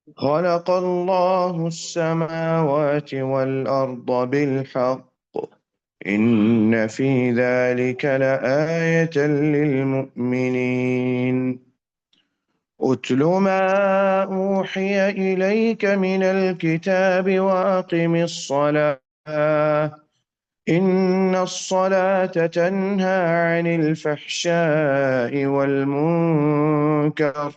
خلق الله السماوات والأرض بالحق إن في ذلك لآية للمؤمنين أتل ما أوحي إليك من الكتاب وأقم الصلاة إن الصلاة تنهى عن الفحشاء والمنكر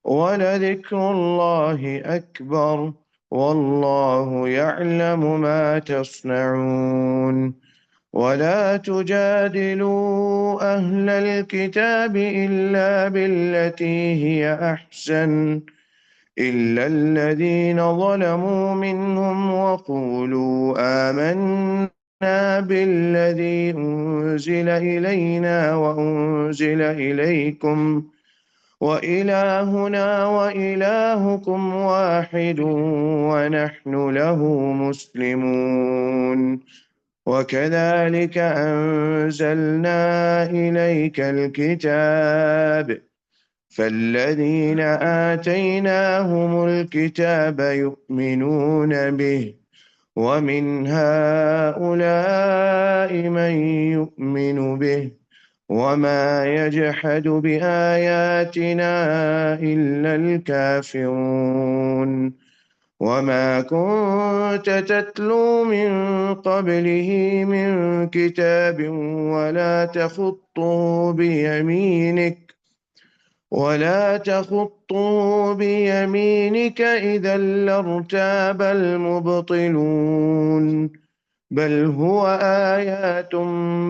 ولذكر الله أكبر والله يعلم ما تصنعون ولا تجادلوا أهل الكتاب إلا بالتي هي أحسن إلا الذين ظلموا منهم وقولوا آمنا بالذي أنزل إلينا وأنزل إليكم وإلهنا وإلهكم واحد ونحن له مسلمون وكذلك أنزلنا إليك الكتاب فالذين آتيناهم الكتاب يؤمنون به ومن هؤلاء من يؤمن به وما يجحد بآياتنا إلا الكافرون وما كنت تتلو من قبله من كتاب ولا تخطه بيمينك إذا لارتاب المبطلون بل هو آيات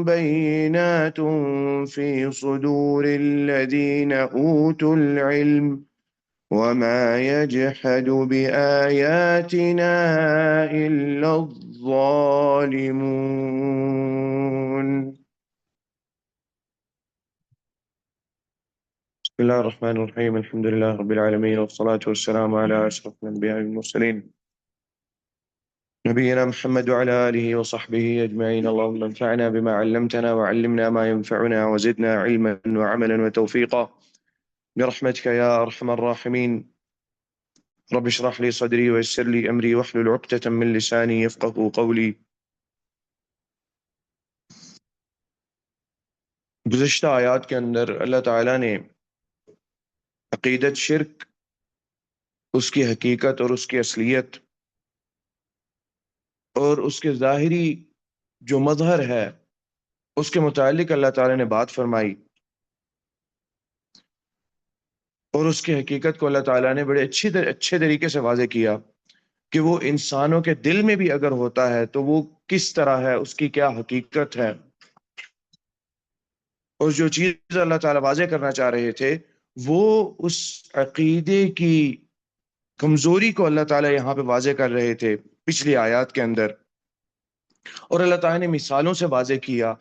بينات في صدور الذين أوتوا العلم وما يجحد بآياتنا إلا الظالمون. بسم الله الرحمن الرحيم الحمد لله رب العالمين والصلاة والسلام على أشرف الأنبياء والمرسلين نبينا محمد وعلى آله وصحبه أجمعين. اللهم انفعنا بما علمتنا وعلمنا ما ينفعنا وزدنا علما وعملا وتوفيقا برحمتك يا أرحم الراحمين. رب اشرح لي صدري ويسر لي أمري واحلل عقدة من لساني يفقه قولي. گزشتہ آیات کے اندر اللہ تعالیٰ نے عقیدت شرک، اس کی حقیقت اور اس کی اصلیت اور اس کے ظاہری جو مظہر ہے اس کے متعلق اللہ تعالیٰ نے بات فرمائی، اور اس کی حقیقت کو اللہ تعالیٰ نے بڑے اچھے طریقے سے واضح کیا کہ وہ انسانوں کے دل میں بھی اگر ہوتا ہے تو وہ کس طرح ہے، اس کی کیا حقیقت ہے. اور جو چیز اللہ تعالیٰ واضح کرنا چاہ رہے تھے وہ اس عقیدے کی کمزوری کو اللہ تعالیٰ یہاں پہ واضح کر رہے تھے پچھلی آیات کے اندر، اور اللہ تعالیٰ نے مثالوں سے واضح کیا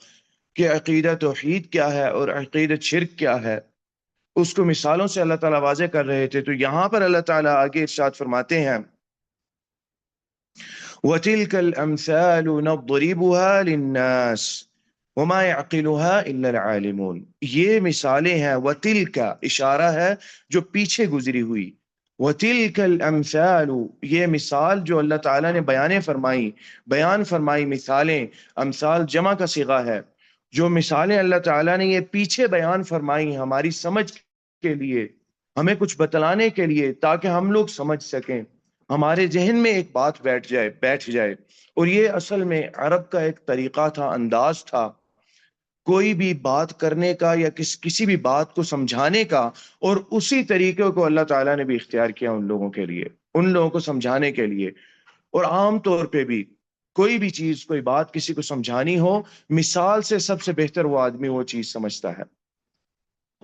کہ عقیدہ توحید کیا ہے اور عقیدہ شرک کیا ہے. اس کو مثالوں سے اللہ تعالیٰ واضح کر رہے تھے. تو یہاں پر اللہ تعالیٰ آگے ارشاد فرماتے ہیں وَتِلْكَ الْأَمْثَالُ نَضْرِبُهَا لِلنَّاسِ وَمَا يَعْقِلُهَا إِلَّا الْعَالِمُونَ. یہ مثالیں ہیں، وَتِلْكَ اشارہ ہے جو پیچھے گزری ہوئی، وَتِلْكَ الْأَمْثَالُ یہ مثال جو اللہ تعالیٰ نے بیان فرمائی مثالیں، امثال جمع کا صیغہ ہے. جو مثالیں اللہ تعالیٰ نے یہ پیچھے بیان فرمائی ہماری سمجھ کے لیے، ہمیں کچھ بتلانے کے لیے تاکہ ہم لوگ سمجھ سکیں، ہمارے ذہن میں ایک بات بیٹھ جائے. اور یہ اصل میں عرب کا ایک طریقہ تھا، انداز تھا کوئی بھی بات کرنے کا یا کسی بھی بات کو سمجھانے کا، اور اسی طریقے کو اللہ تعالیٰ نے بھی اختیار کیا ان لوگوں کے لیے، ان لوگوں کو سمجھانے کے لیے. اور عام طور پہ بھی کوئی بھی چیز، کوئی بات کسی کو سمجھانی ہو، مثال سے سب سے بہتر وہ آدمی وہ چیز سمجھتا ہے.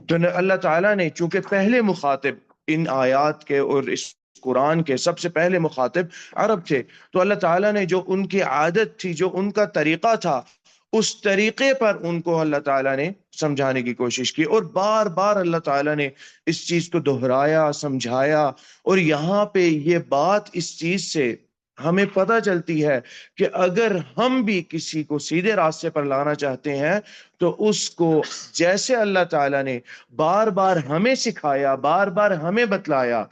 تو اللہ تعالیٰ نے چونکہ پہلے مخاطب ان آیات کے اور اس قرآن کے سب سے پہلے مخاطب عرب تھے، تو اللہ تعالیٰ نے جو ان کی عادت تھی، جو ان کا طریقہ تھا، اس طریقے پر ان کو اللہ تعالیٰ نے سمجھانے کی کوشش کی. اور بار بار اللہ تعالیٰ نے اس چیز کو دہرایا، سمجھایا. اور یہاں پہ یہ بات اس چیز سے ہمیں پتہ چلتی ہے کہ اگر ہم بھی کسی کو سیدھے راستے پر لانا چاہتے ہیں تو اس کو جیسے اللہ تعالیٰ نے بار بار ہمیں سکھایا، بار بار ہمیں بتلایا،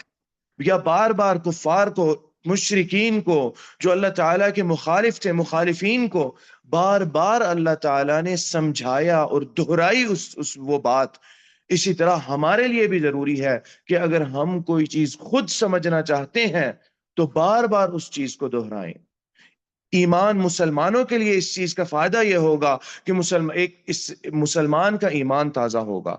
یا بار بار کفار کو، مشرکین کو، جو اللہ تعالیٰ کے مخالف تھے، مخالفین کو بار بار اللہ تعالیٰ نے سمجھایا اور دہرائی وہ بات. اسی طرح ہمارے لیے بھی ضروری ہے کہ اگر ہم کوئی چیز خود سمجھنا چاہتے ہیں تو بار بار اس چیز کو دہرائیں. ایمان مسلمانوں کے لیے اس چیز کا فائدہ یہ ہوگا کہ مسلمان کا ایمان تازہ ہوگا،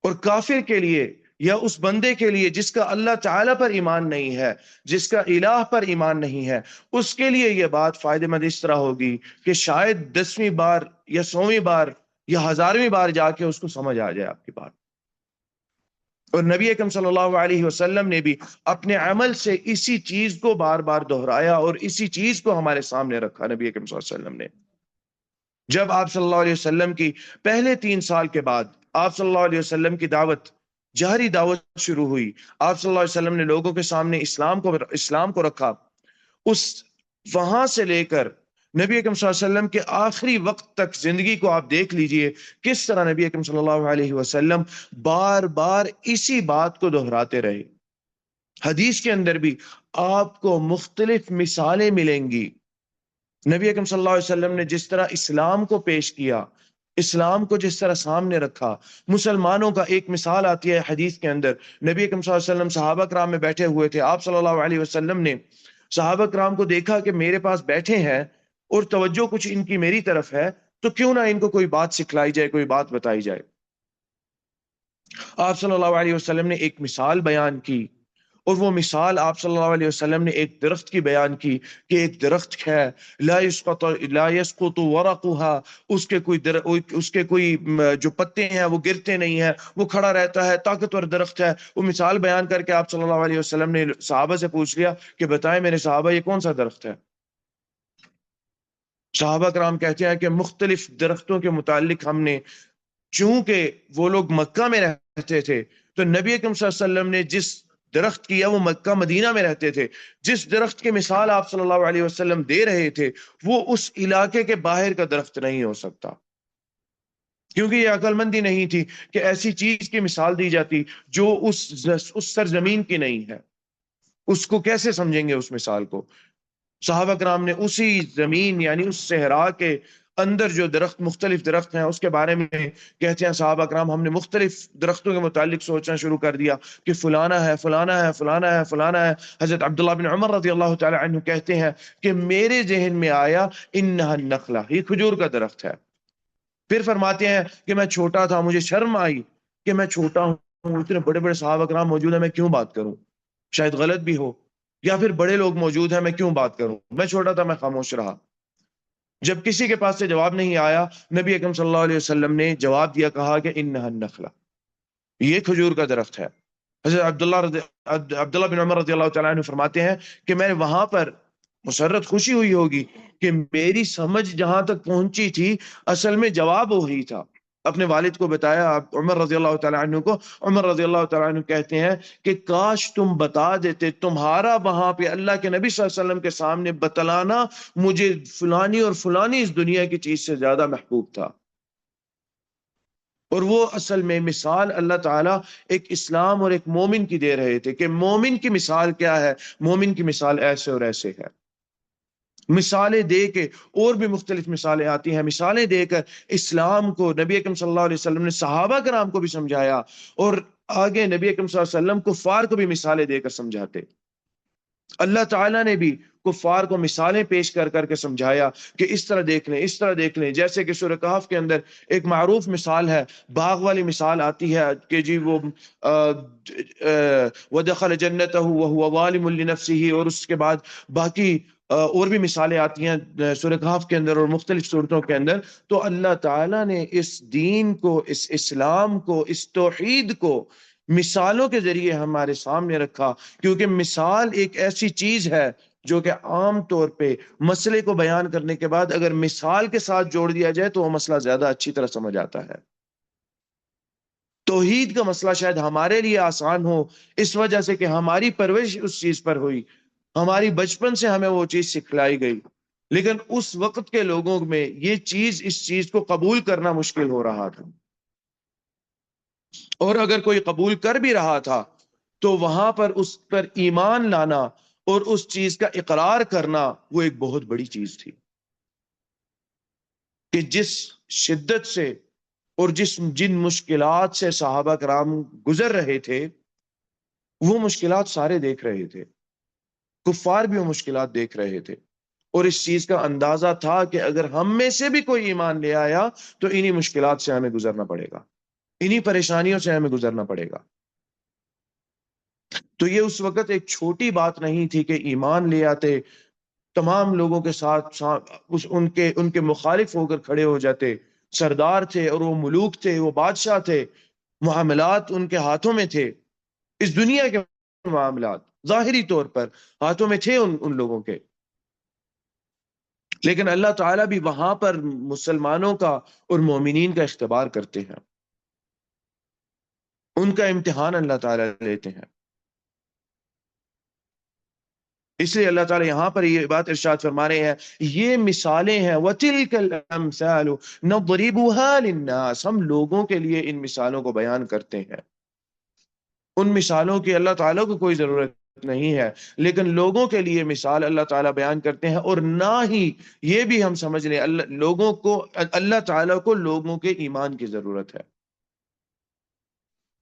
اور کافر کے لیے یا اس بندے کے لیے جس کا اللہ تعالیٰ پر ایمان نہیں ہے، جس کا الہ پر ایمان نہیں ہے، اس کے لیے یہ بات فائدہ مند اس طرح ہوگی کہ شاید 10ویں بار یا 100ویں بار یا 1000ویں بار جا کے اس کو سمجھ آ جائے آپ کی بات. اور نبی اکرم صلی اللہ علیہ وسلم نے بھی اپنے عمل سے اسی چیز کو بار بار دہرایا اور اسی چیز کو ہمارے سامنے رکھا. نبی اکرم صلی اللہ علیہ وسلم نے جب آپ صلی اللہ علیہ وسلم کی پہلے 3 سال کے بعد آپ صلی اللہ علیہ وسلم کی دعوت، جہری دعوت شروع ہوئی، آپ صلی اللہ علیہ وسلم نے لوگوں کے سامنے اسلام کو رکھا. اس وہاں سے لے کر نبی اکرم صلی اللہ علیہ وسلم کے آخری وقت تک زندگی کو آپ دیکھ لیجئے، کس طرح نبی اکرم صلی اللہ علیہ وسلم بار بار اسی بات کو دہراتے رہے. حدیث کے اندر بھی آپ کو مختلف مثالیں ملیں گی. نبی اکرم صلی اللہ علیہ وسلم نے جس طرح اسلام کو پیش کیا، اسلام کو جس طرح سامنے رکھا، مسلمانوں کا ایک مثال آتی ہے حدیث کے اندر. نبی اکرم صلی اللہ علیہ وسلم صحابہ کرام میں بیٹھے ہوئے تھے، آپ صلی اللہ علیہ وسلم نے صحابہ کرام کو دیکھا کہ میرے پاس بیٹھے ہیں اور توجہ کچھ ان کی میری طرف ہے، تو کیوں نہ ان کو کوئی بات سکھلائی جائے، کوئی بات بتائی جائے. آپ صلی اللہ علیہ وسلم نے ایک مثال بیان کی، اور وہ مثال آپ صلی اللہ علیہ وسلم نے ایک درخت کی بیان کی کہ ایک درخت ہے، لا يسقط ورقها، اس کے کوئی جو پتے ہیں وہ گرتے نہیں ہیں، وہ کھڑا رہتا ہے، طاقتور درخت ہے. وہ مثال بیان کر کے آپ صلی اللہ علیہ وسلم نے صحابہ سے پوچھ لیا کہ بتائیں میرے صحابہ یہ کون سا درخت ہے. صحابہ کرام کہتے ہیں کہ مختلف درختوں کے متعلق ہم نے، چونکہ وہ لوگ مکہ میں رہتے تھے تو نبی اکرم صلی اللہ علیہ وسلم نے جس درخت کیا، وہ مکہ مدینہ میں رہتے تھے، جس درخت کی مثال آپ صلی اللہ علیہ وسلم دے رہے تھے وہ اس علاقے کے باہر کا درخت نہیں ہو سکتا، کیونکہ یہ عقل مندی نہیں تھی کہ ایسی چیز کی مثال دی جاتی جو اس سرزمین کی نہیں ہے. اس کو کیسے سمجھیں گے اس مثال کو؟ صحابہ کرام نے اسی زمین یعنی اس صحرا کے اندر جو درخت، مختلف درخت ہیں اس کے بارے میں کہتے ہیں صحابہ کرام ہم نے مختلف درختوں کے متعلق سوچنا شروع کر دیا کہ فلانا ہے، فلانا ہے، فلانا ہے، فلانا ہے. حضرت عبداللہ بن عمر رضی اللہ تعالی عنہ کہتے ہیں کہ میرے ذہن میں آیا انہا النخلہ، یہ کھجور کا درخت ہے. پھر فرماتے ہیں کہ میں چھوٹا تھا، مجھے شرم آئی کہ میں چھوٹا ہوں، اتنے بڑے بڑے صحابہ کرام موجود ہیں، میں کیوں بات کروں، شاید غلط بھی ہو، یا پھر بڑے لوگ موجود ہیں میں کیوں بات کروں. میں چھوٹا تھا، میں خاموش رہا. جب کسی کے پاس سے جواب نہیں آیا، نبی اکرم صلی اللہ علیہ وسلم نے جواب دیا، کہا کہ انہا النخلہ، یہ کھجور کا درخت ہے. حضرت عبداللہ بن عمر رضی اللہ تعالیٰ عنہ فرماتے ہیں کہ میں وہاں پر مسرت خوشی ہوئی ہوگی کہ میری سمجھ جہاں تک پہنچی تھی اصل میں جواب وہی تھا. اپنے والد کو بتایا، عمر رضی اللہ تعالیٰ عنہ کو. عمر رضی اللہ تعالیٰ عنہ کہتے ہیں کہ کاش تم بتا دیتے، تمہارا وہاں پہ اللہ کے نبی صلی اللہ علیہ وسلم کے سامنے بتلانا مجھے فلانی اور فلانی اس دنیا کی چیز سے زیادہ محبوب تھا. اور وہ اصل میں مثال اللہ تعالیٰ ایک اسلام اور ایک مومن کی دے رہے تھے کہ مومن کی مثال کیا ہے. مومن کی مثال ایسے اور ایسے ہے. مثالیں دے کے، اور بھی مختلف مثالیں آتی ہیں، مثالیں دے کر اسلام کو نبی اکرم صلی اللہ علیہ وسلم نے صحابہ کرام کو بھی سمجھایا، اور آگے نبی اکرم صلی اللہ علیہ وسلم کفار کو بھی مثالیں دے کر سمجھاتے. اللہ تعالیٰ نے بھی کفار کو مثالیں پیش کر کر کے سمجھایا کہ اس طرح دیکھ لیں، اس طرح دیکھ لیں. جیسے کہ سورہ کہف کے اندر ایک معروف مثال ہے، باغ والی مثال آتی ہے کہ جی وہ وَدَخَلَ جَنَّتَهُ وَهُوَ ظَالِمٌ لِنَفْسِهِ، اور اس کے بعد باقی اور بھی مثالیں آتی ہیں سورہ کہف کے اندر اور مختلف صورتوں کے اندر. تو اللہ تعالیٰ نے اس دین کو، اس اسلام کو، اس توحید کو مثالوں کے ذریعے ہمارے سامنے رکھا، کیونکہ مثال ایک ایسی چیز ہے جو کہ عام طور پہ مسئلے کو بیان کرنے کے بعد اگر مثال کے ساتھ جوڑ دیا جائے تو وہ مسئلہ زیادہ اچھی طرح سمجھ آتا ہے. توحید کا مسئلہ شاید ہمارے لیے آسان ہو اس وجہ سے کہ ہماری پرورش اس چیز پر ہوئی، ہماری بچپن سے ہمیں وہ چیز سکھلائی گئی، لیکن اس وقت کے لوگوں میں یہ چیز، اس چیز کو قبول کرنا مشکل ہو رہا تھا. اور اگر کوئی قبول کر بھی رہا تھا تو وہاں پر اس پر ایمان لانا اور اس چیز کا اقرار کرنا وہ ایک بہت بڑی چیز تھی، کہ جس شدت سے اور جن مشکلات سے صحابہ کرام گزر رہے تھے، وہ مشکلات سارے دیکھ رہے تھے، کفار بھی وہ مشکلات دیکھ رہے تھے، اور اس چیز کا اندازہ تھا کہ اگر ہم میں سے بھی کوئی ایمان لے آیا تو انہی مشکلات سے ہمیں گزرنا پڑے گا، انہی پریشانیوں سے ہمیں گزرنا پڑے گا۔ تو یہ اس وقت ایک چھوٹی بات نہیں تھی کہ ایمان لے آتے، تمام لوگوں کے ساتھ ان کے مخالف ہو کر کھڑے ہو جاتے، سردار تھے اور وہ ملوک تھے، وہ بادشاہ تھے، معاملات ان کے ہاتھوں میں تھے، اس دنیا کے معاملات ظاہری طور پر ہاتھوں میں تھے ان لوگوں کے، لیکن اللہ تعالیٰ بھی وہاں پر مسلمانوں کا اور مومنین کا اختبار کرتے ہیں، ان کا امتحان اللہ تعالیٰ لیتے ہیں۔ اس لیے اللہ تعالیٰ یہاں پر یہ بات ارشاد فرما رہے ہیں، یہ مثالیں ہیں، وَتِلْكَ الْأَمْثَالُ نَضْرِبُهَا لِلنَّاسِ، ہم لوگوں کے لیے ان مثالوں کو بیان کرتے ہیں۔ ان مثالوں کی اللہ تعالیٰ کو کوئی ضرورت نہیں ہے، لیکن لوگوں کے لیے مثال اللہ تعالیٰ بیان کرتے ہیں، اور نہ ہی یہ بھی ہم سمجھ لیں اللہ تعالیٰ کو لوگوں کے ایمان کی ضرورت ہے،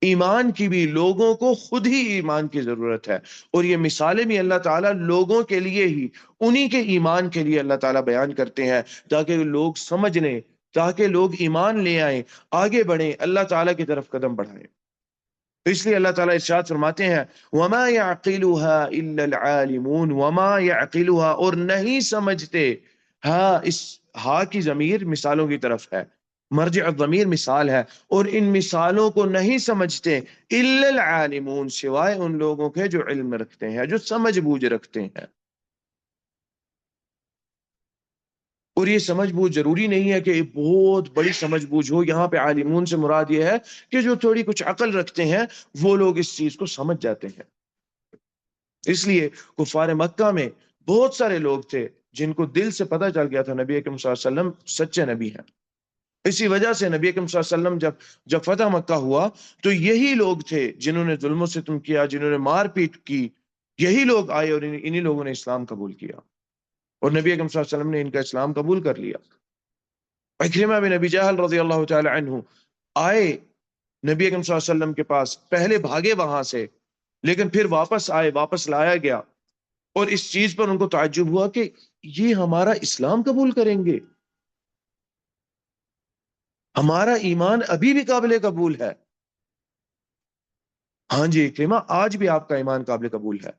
ایمان کی بھی لوگوں کو خود ہی ایمان کی ضرورت ہے، اور یہ مثالیں بھی اللہ تعالیٰ لوگوں کے لیے ہی، انہی کے ایمان کے لیے اللہ تعالیٰ بیان کرتے ہیں، تاکہ لوگ سمجھ لیں، تاکہ لوگ ایمان لے آئیں، آگے بڑھیں، اللہ تعالیٰ کی طرف قدم بڑھائیں۔ اس لیے اللہ تعالیٰ ارشاد فرماتے ہیں وَمَا يَعْقِلُهَا إِلَّا الْعَالِمُونَ، وَمَا يَعْقِلُهَا، اور نہیں سمجھتے، ہاں اس ہاں کی ضمیر مثالوں کی طرف ہے، مرجع الضمیر مثال ہے، اور ان مثالوں کو نہیں سمجھتے إِلَّا الْعَالِمُونَ، سوائے ان لوگوں کے جو علم رکھتے ہیں، جو سمجھ بوجھ رکھتے ہیں۔ اور یہ سمجھ بوجھ ضروری نہیں ہے کہ ایک بہت بڑی سمجھ بوجھ ہو، یہاں پہ عالمون سے مراد یہ ہے کہ جو تھوڑی کچھ عقل رکھتے ہیں وہ لوگ اس چیز کو سمجھ جاتے ہیں۔ اس لیے کفار مکہ میں بہت سارے لوگ تھے جن کو دل سے پتہ چل گیا تھا نبی اکرم صلی اللہ علیہ وسلم سچے نبی ہیں، اسی وجہ سے نبی اکرم صلی اللہ علیہ وسلم جب فتح مکہ ہوا تو یہی لوگ تھے جنہوں نے ظلم و ستم کیا، جنہوں نے مار پیٹ کی، یہی لوگ آئے اور انہی لوگوں نے اسلام قبول کیا، اور نبی اکرم صلی اللہ علیہ وسلم نے ان کا اسلام قبول کر لیا۔ عکرمہ بن ابی جہل رضی اللہ تعالی عنہ آئے نبی اکرم صلی اللہ علیہ وسلم کے پاس، پہلے بھاگے وہاں سے، لیکن پھر واپس آئے، واپس لایا گیا، اور اس چیز پر ان کو تعجب ہوا کہ یہ ہمارا اسلام قبول کریں گے، ہمارا ایمان ابھی بھی قابل قبول ہے۔ ہاں جی عکرمہ، آج بھی آپ کا ایمان قابل قبول ہے۔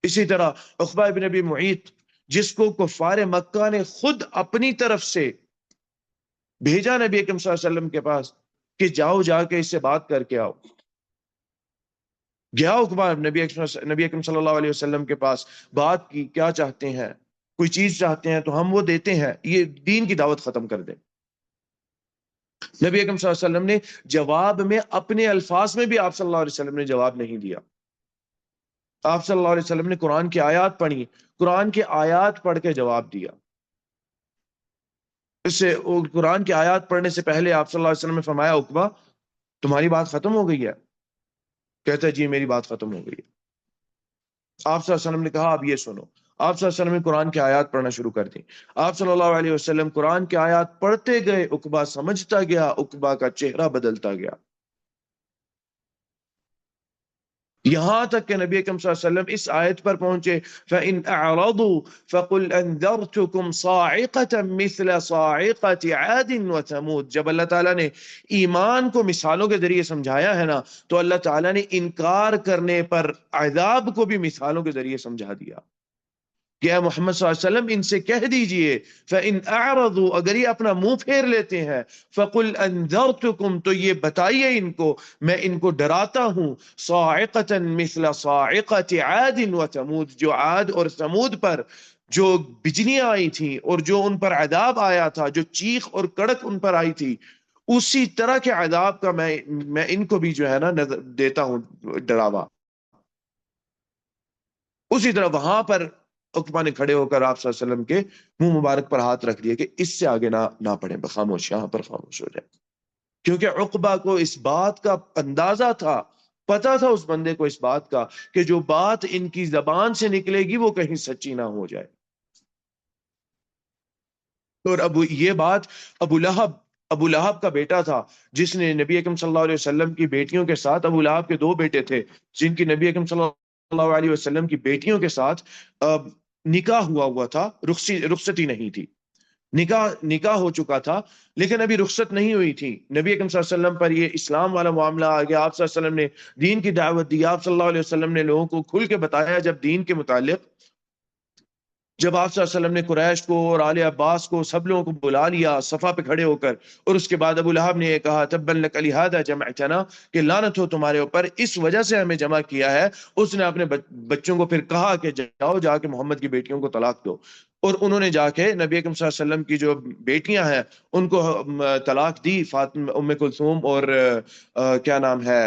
اسی طرح عقبہ بن ابی معیط، جس کو کفار مکہ نے خود اپنی طرف سے بھیجا نبی اکرم صلی اللہ علیہ وسلم کے پاس کہ جاؤ جا کے اس سے بات کر کے آؤ، گیا عقبہ نبی اکرم صلی اللہ علیہ وسلم کے پاس، بات کی، کیا چاہتے ہیں، کوئی چیز چاہتے ہیں تو ہم وہ دیتے ہیں، یہ دین کی دعوت ختم کر دیں۔ نبی اکرم صلی اللہ علیہ وسلم نے جواب میں اپنے الفاظ میں بھی آپ صلی اللہ علیہ وسلم نے جواب نہیں دیا، آپ صلی اللہ علیہ وسلم نے قرآن کی آیات پڑھی، قرآن کی آیات پڑھ کے جواب دیا۔ اس سے قرآن کی آیات پڑھنے سے پہلے آپ صلی اللہ علیہ وسلم نے فرمایا عقبہ تمہاری بات ختم ہو گئی ہے؟ کہتا ہے جی میری بات ختم ہو گئی ہے۔ آپ صلی اللہ علیہ وسلم نے کہا اب یہ سنو، آپ صلی اللہ علیہ وسلم نے قرآن کی آیات پڑھنا شروع کر دی، آپ صلی اللہ علیہ وسلم قرآن کی آیات پڑھتے گئے، عقبہ سمجھتا گیا، عقبہ کا چہرہ بدلتا گیا، یہاں تک کہ نبی اکرم صلی اللہ علیہ وسلم اس آیت پر پہنچے فَإِنْ أَعْرَضُوا فَقُلْ أَنذَرْتُكُمْ صَاعِقَةً مِثْلَ صَاعِقَةِ عَادٍ وَثَمُودَ۔ جب اللہ تعالیٰ نے ایمان کو مثالوں کے ذریعے سمجھایا ہے نا، تو اللہ تعالیٰ نے انکار کرنے پر عذاب کو بھی مثالوں کے ذریعے سمجھا دیا کہ اے محمد صلی اللہ علیہ وسلم ان سے کہہ دیجئے فَإِنْ أَعْرَضُوا، اگر یہ اپنا منہ پھیر لیتے ہیں، فَقُلْ أَنذَرْتُكُمْ، تو یہ بتائیے ان کو میں ان کو ڈراتا ہوں، صَاعِقَةً مِثْلَ صَاعِقَةِ عَادٍ وَثَمُودَ، جو عاد اور ثمود پر جو بجلیاں آئی تھیں اور جو ان پر عذاب آیا تھا، جو چیخ اور کڑک ان پر آئی تھی، اسی طرح کے عذاب کا میں ان کو بھی جو ہے نا دیتا ہوں ڈراوا۔ اسی طرح وہاں پر عقبہ نے کھڑے ہو کر آپ صلی اللہ علیہ وسلم کے منہ مبارک پر ہاتھ رکھ دیا کہ اس سے آگے نہ پڑھیں، خاموش، یہاں پر خاموش ہو جائے۔ کیونکہ عقبہ کو اس بات کا اندازہ تھا، پتا تھا اس بندے کو اس بات کا کہ جو بات ان کی زبان سے نکلے گی وہ کہیں سچی نہ ہو جائے۔ اور یہ بات ابو لہب کا بیٹا تھا، جس نے نبی اکرم صلی اللہ علیہ وسلم کی بیٹیوں کے ساتھ، ابو لہب کے دو بیٹے تھے جن کی نبی اکرم صلی اللہ علیہ وسلم کی بیٹیوں کے ساتھ نکاح ہوا تھا، رخصتی نہیں تھی، نکاح ہو چکا تھا لیکن ابھی رخصت نہیں ہوئی تھی۔ نبی اکرم صلی اللہ علیہ وسلم پر یہ اسلام والا معاملہ آ گیا، آپ صلی اللہ علیہ وسلم نے دین کی دعوت دی، آپ صلی اللہ علیہ وسلم نے لوگوں کو کھل کے بتایا جب دین کے متعلق، جب آپ صلی اللہ علیہ وسلم نے قریش کو اور آل عباس کو سب لوگوں کو بلا لیا صفا پہ کھڑے ہو کر، اور اس کے بعد ابو لہب نے یہ کہا تبا لک لہذا جمعتنا، کہ لعنت ہو تمہارے اوپر، اس وجہ سے ہمیں جمع کیا ہے۔ اس نے اپنے بچوں کو پھر کہا کہ جاؤ جا کے محمد کی بیٹیوں کو طلاق دو، اور انہوں نے جا کے نبی اکرم صلی اللہ علیہ وسلم کی جو بیٹیاں ہیں ان کو طلاق دی، فاطمہ، ام کلثوم اور کیا نام ہے،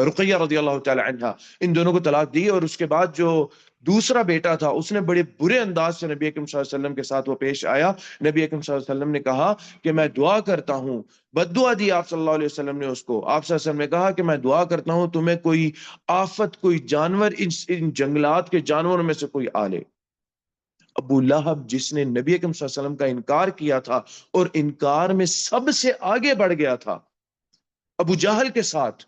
رقیہ رضی اللہ تعالی عنہ، ان دونوں کو طلاق دی۔ اور اس کے بعد جو دوسرا بیٹا تھا اس نے بڑے برے انداز سے نبی اکرم صلی اللہ علیہ وسلم کے ساتھ وہ پیش آیا۔ نبی اکرم صلی اللہ علیہ وسلم نے کہا کہ میں دعا کرتا ہوں، بد دعا دی آپ صلی اللہ علیہ وسلم نے اس کو، آپ صلی اللہ علیہ وسلم نے کہا کہ میں دعا کرتا ہوں تمہیں کوئی آفت، کوئی جانور ان جنگلات کے جانوروں میں سے کوئی آ لے۔ ابو لہب جس نے نبی اکرم صلی اللہ علیہ وسلم کا انکار کیا تھا اور انکار میں سب سے آگے بڑھ گیا تھا، ابو جہل کے ساتھ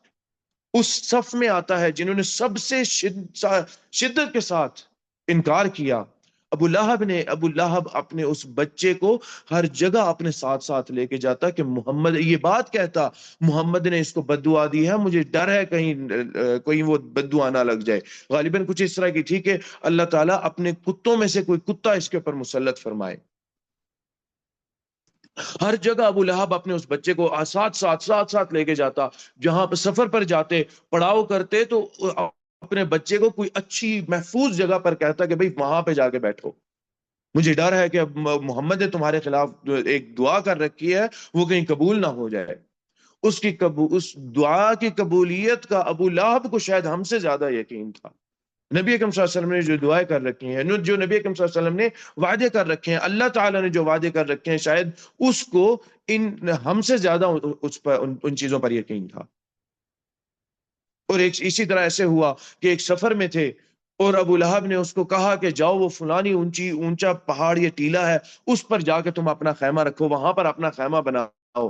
اس صف میں آتا ہے جنہوں نے سب سے شدت کے ساتھ انکار کیا۔ ابو لہب اپنے اس بچے کو ہر جگہ اپنے ساتھ ساتھ لے کے جاتا کہ محمد، یہ بات کہتا محمد نے اس کو بد دعا دی ہے، مجھے ڈر ہے کہیں وہ بد دعا نہ لگ جائے۔ غالباً کچھ اس طرح کی تھی کہ اللہ تعالیٰ اپنے کتوں میں سے کوئی کتا اس کے اوپر مسلط فرمائے۔ ہر جگہ ابو لہب اپنے اس بچے کو ساتھ لے کے جاتا، جہاں پہ سفر پر جاتے، پڑاؤ کرتے، تو اپنے بچے کو کوئی اچھی محفوظ جگہ پر کہتا کہ بھئی وہاں پہ جا کے بیٹھو، مجھے ڈر ہے کہ محمد نے تمہارے خلاف جو ایک دعا کر رکھی ہے وہ کہیں قبول نہ ہو جائے۔ اس دعا کی قبولیت کا ابو لہب کو شاید ہم سے زیادہ یقین تھا۔ نبی اکرم صلی اللہ علیہ وسلم نے جو دعائیں کر رکھی ہیں، جو نبی اکرم صلی اللہ علیہ وسلم نے وعدے کر رکھے ہیں، اللہ تعالیٰ نے جو وعدے کر رکھے ہیں، شاید اس کو ہم سے زیادہ ان چیزوں پر یقین تھا۔ اور اسی طرح ایسے ہوا کہ ایک سفر میں تھے اور ابو لہب نے اس کو کہا کہ جاؤ وہ فلانی اونچا پہاڑ یا ٹیلا ہے، اس پر جا کے تم اپنا خیمہ رکھو، وہاں پر اپنا خیمہ بناؤ،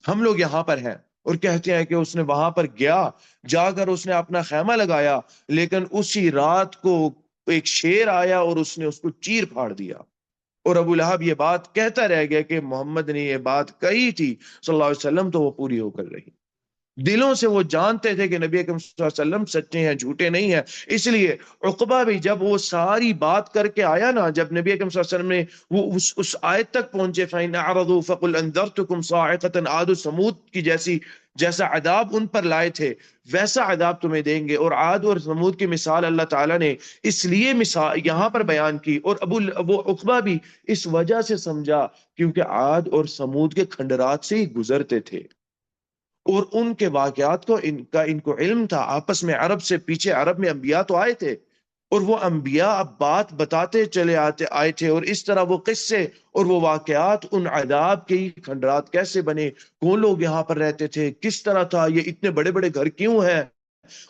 ہم لوگ یہاں پر ہیں۔ اور کہتے ہیں کہ اس نے وہاں پر گیا، جا کر اس نے اپنا خیمہ لگایا، لیکن اسی رات کو ایک شیر آیا اور اس نے اس کو چیر پھاڑ دیا۔ اور ابو لہب یہ بات کہتا رہ گیا کہ محمد نے یہ بات کہی تھی صلی اللہ علیہ وسلم تو وہ پوری ہو کر رہی۔ دلوں سے وہ جانتے تھے کہ نبی اکرم صلی اللہ علیہ وسلم سچے ہیں، جھوٹے نہیں ہیں۔ اس لیے عقبہ بھی جب وہ ساری بات کر کے آیا نا، جب نبی اکرم صلی اللہ علیہ وسلم نے وہ اس آیت تک پہنچے فَإِنْ أَعْرَضُوا فَقُلْ أَنذَرْتُكُمْ صَاعِقَةً، عاد و سمود کی جیسا عذاب ان پر لائے تھے ویسا عذاب تمہیں دیں گے۔ اور عاد اور سمود کی مثال اللہ تعالیٰ نے اس لیے مثال یہاں پر بیان کی، اور وہ عقبہ بھی اس وجہ سے سمجھا کیونکہ عاد اور سمود کے کھنڈرات سے ہی گزرتے تھے، اور ان کے واقعات کو ان کو علم تھا آپس میں۔ عرب سے پیچھے، عرب میں انبیاء تو آئے تھے، اور وہ انبیاء اب بات بتاتے چلے آئے تھے، اور اس طرح وہ قصے اور وہ واقعات، ان عذاب کے کھنڈرات کیسے بنے، کون لوگ یہاں پر رہتے تھے، کس طرح تھا، یہ اتنے بڑے بڑے گھر کیوں ہیں،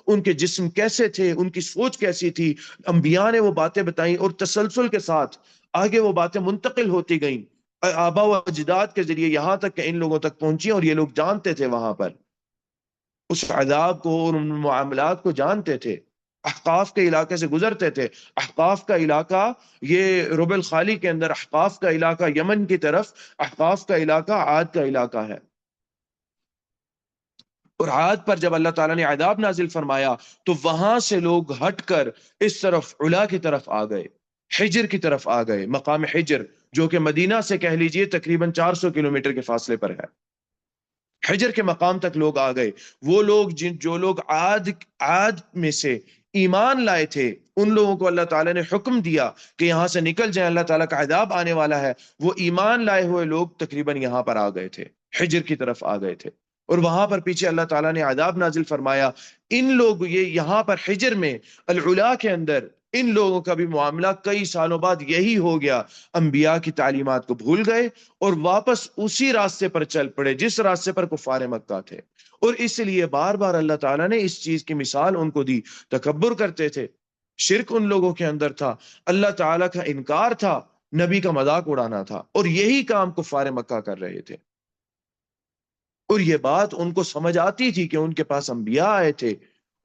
ان کے جسم کیسے تھے، ان کی سوچ کیسی تھی، انبیاء نے وہ باتیں بتائیں، اور تسلسل کے ساتھ آگے وہ باتیں منتقل ہوتی گئیں آبا و اجداد کے ذریعے، یہاں تک کہ ان لوگوں تک پہنچی، اور یہ لوگ جانتے تھے وہاں پر اس عذاب کو اور ان معاملات کو جانتے تھے۔ احقاف کے علاقے سے گزرتے تھے۔ احقاف کا علاقہ یہ رب الخالی کے اندر، احقاف کا علاقہ یمن کی طرف، احقاف کا علاقہ عاد کا علاقہ ہے۔ اور عاد پر جب اللہ تعالیٰ نے عذاب نازل فرمایا تو وہاں سے لوگ ہٹ کر اس طرف علا کی طرف آ گئے، حجر کی طرف آ گئے، مقام حجر جو کہ مدینہ سے کہہ لیجئے تقریباً 400 کلومیٹر کے فاصلے پر ہے۔ حجر کے مقام تک لوگ آ گئے۔ وہ لوگ جو لوگ عاد میں سے ایمان لائے تھے، ان لوگوں کو اللہ تعالیٰ نے حکم دیا کہ یہاں سے نکل جائیں، اللہ تعالیٰ کا عذاب آنے والا ہے۔ وہ ایمان لائے ہوئے لوگ تقریباً یہاں پر آ گئے تھے، حجر کی طرف آ گئے تھے، اور وہاں پر پیچھے اللہ تعالیٰ نے عذاب نازل فرمایا۔ ان لوگ یہ یہاں پر حجر میں العلا کے اندر ان لوگوں کا بھی معاملہ کئی سالوں بعد یہی ہو گیا، انبیاء کی تعلیمات کو بھول گئے اور واپس اسی راستے پر چل پڑے جس راستے پر کفار مکہ تھے، اور اس لیے بار بار اللہ تعالیٰ نے اس چیز کی مثال ان کو دی۔ تکبر کرتے تھے، شرک ان لوگوں کے اندر تھا، اللہ تعالیٰ کا انکار تھا، نبی کا مذاق اڑانا تھا، اور یہی کام کفار مکہ کر رہے تھے۔ اور یہ بات ان کو سمجھ آتی تھی کہ ان کے پاس انبیاء آئے تھے،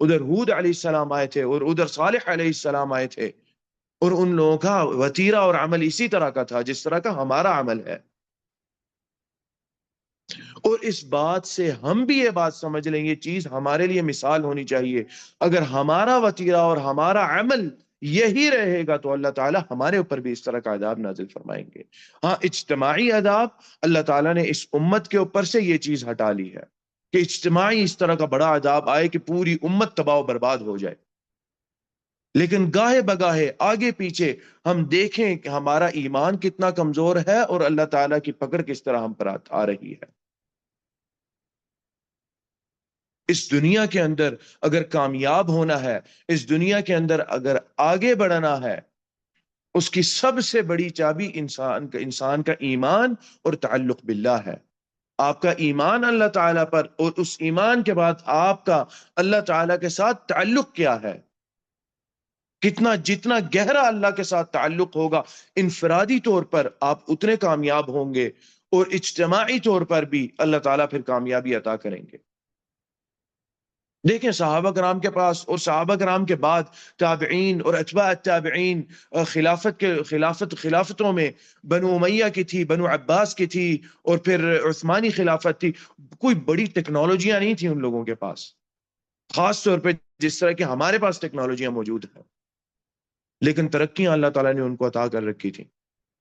ادھر ہود علیہ السلام آئے تھے اور ادھر صالح علیہ السلام آئے تھے، اور ان لوگوں کا وتیرہ اور عمل اسی طرح کا تھا جس طرح کا ہمارا عمل ہے۔ اور اس بات سے ہم بھی یہ بات سمجھ لیں، یہ چیز ہمارے لیے مثال ہونی چاہیے، اگر ہمارا وتیرہ اور ہمارا عمل یہی رہے گا تو اللہ تعالیٰ ہمارے اوپر بھی اس طرح کا عذاب نازل فرمائیں گے۔ ہاں، اجتماعی عذاب اللہ تعالیٰ نے اس امت کے اوپر سے یہ چیز ہٹا لی ہے کہ اجتماعی اس طرح کا بڑا عذاب آئے کہ پوری امت تباہ و برباد ہو جائے، لیکن گاہے بگاہے آگے پیچھے ہم دیکھیں کہ ہمارا ایمان کتنا کمزور ہے اور اللہ تعالیٰ کی پکڑ کس طرح ہم پر آ رہی ہے۔ اس دنیا کے اندر اگر کامیاب ہونا ہے، اس دنیا کے اندر اگر آگے بڑھنا ہے، اس کی سب سے بڑی چابی انسان کا ایمان اور تعلق باللہ ہے۔ آپ کا ایمان اللہ تعالیٰ پر، اور اس ایمان کے بعد آپ کا اللہ تعالیٰ کے ساتھ تعلق کیا ہے، جتنا گہرا اللہ کے ساتھ تعلق ہوگا انفرادی طور پر آپ اتنے کامیاب ہوں گے، اور اجتماعی طور پر بھی اللہ تعالیٰ پھر کامیابی عطا کریں گے۔ دیکھیں صحابہ کرام کے پاس اور صحابہ کرام کے بعد تابعین اور اتباع التابعین، خلافتوں میں بنو امیہ کی تھی، بنو عباس کی تھی، اور پھر عثمانی خلافت تھی۔ کوئی بڑی ٹیکنالوجیاں نہیں تھیں ان لوگوں کے پاس، خاص طور پہ جس طرح کہ ہمارے پاس ٹیکنالوجیاں موجود ہیں، لیکن ترقیاں اللہ تعالیٰ نے ان کو عطا کر رکھی تھی۔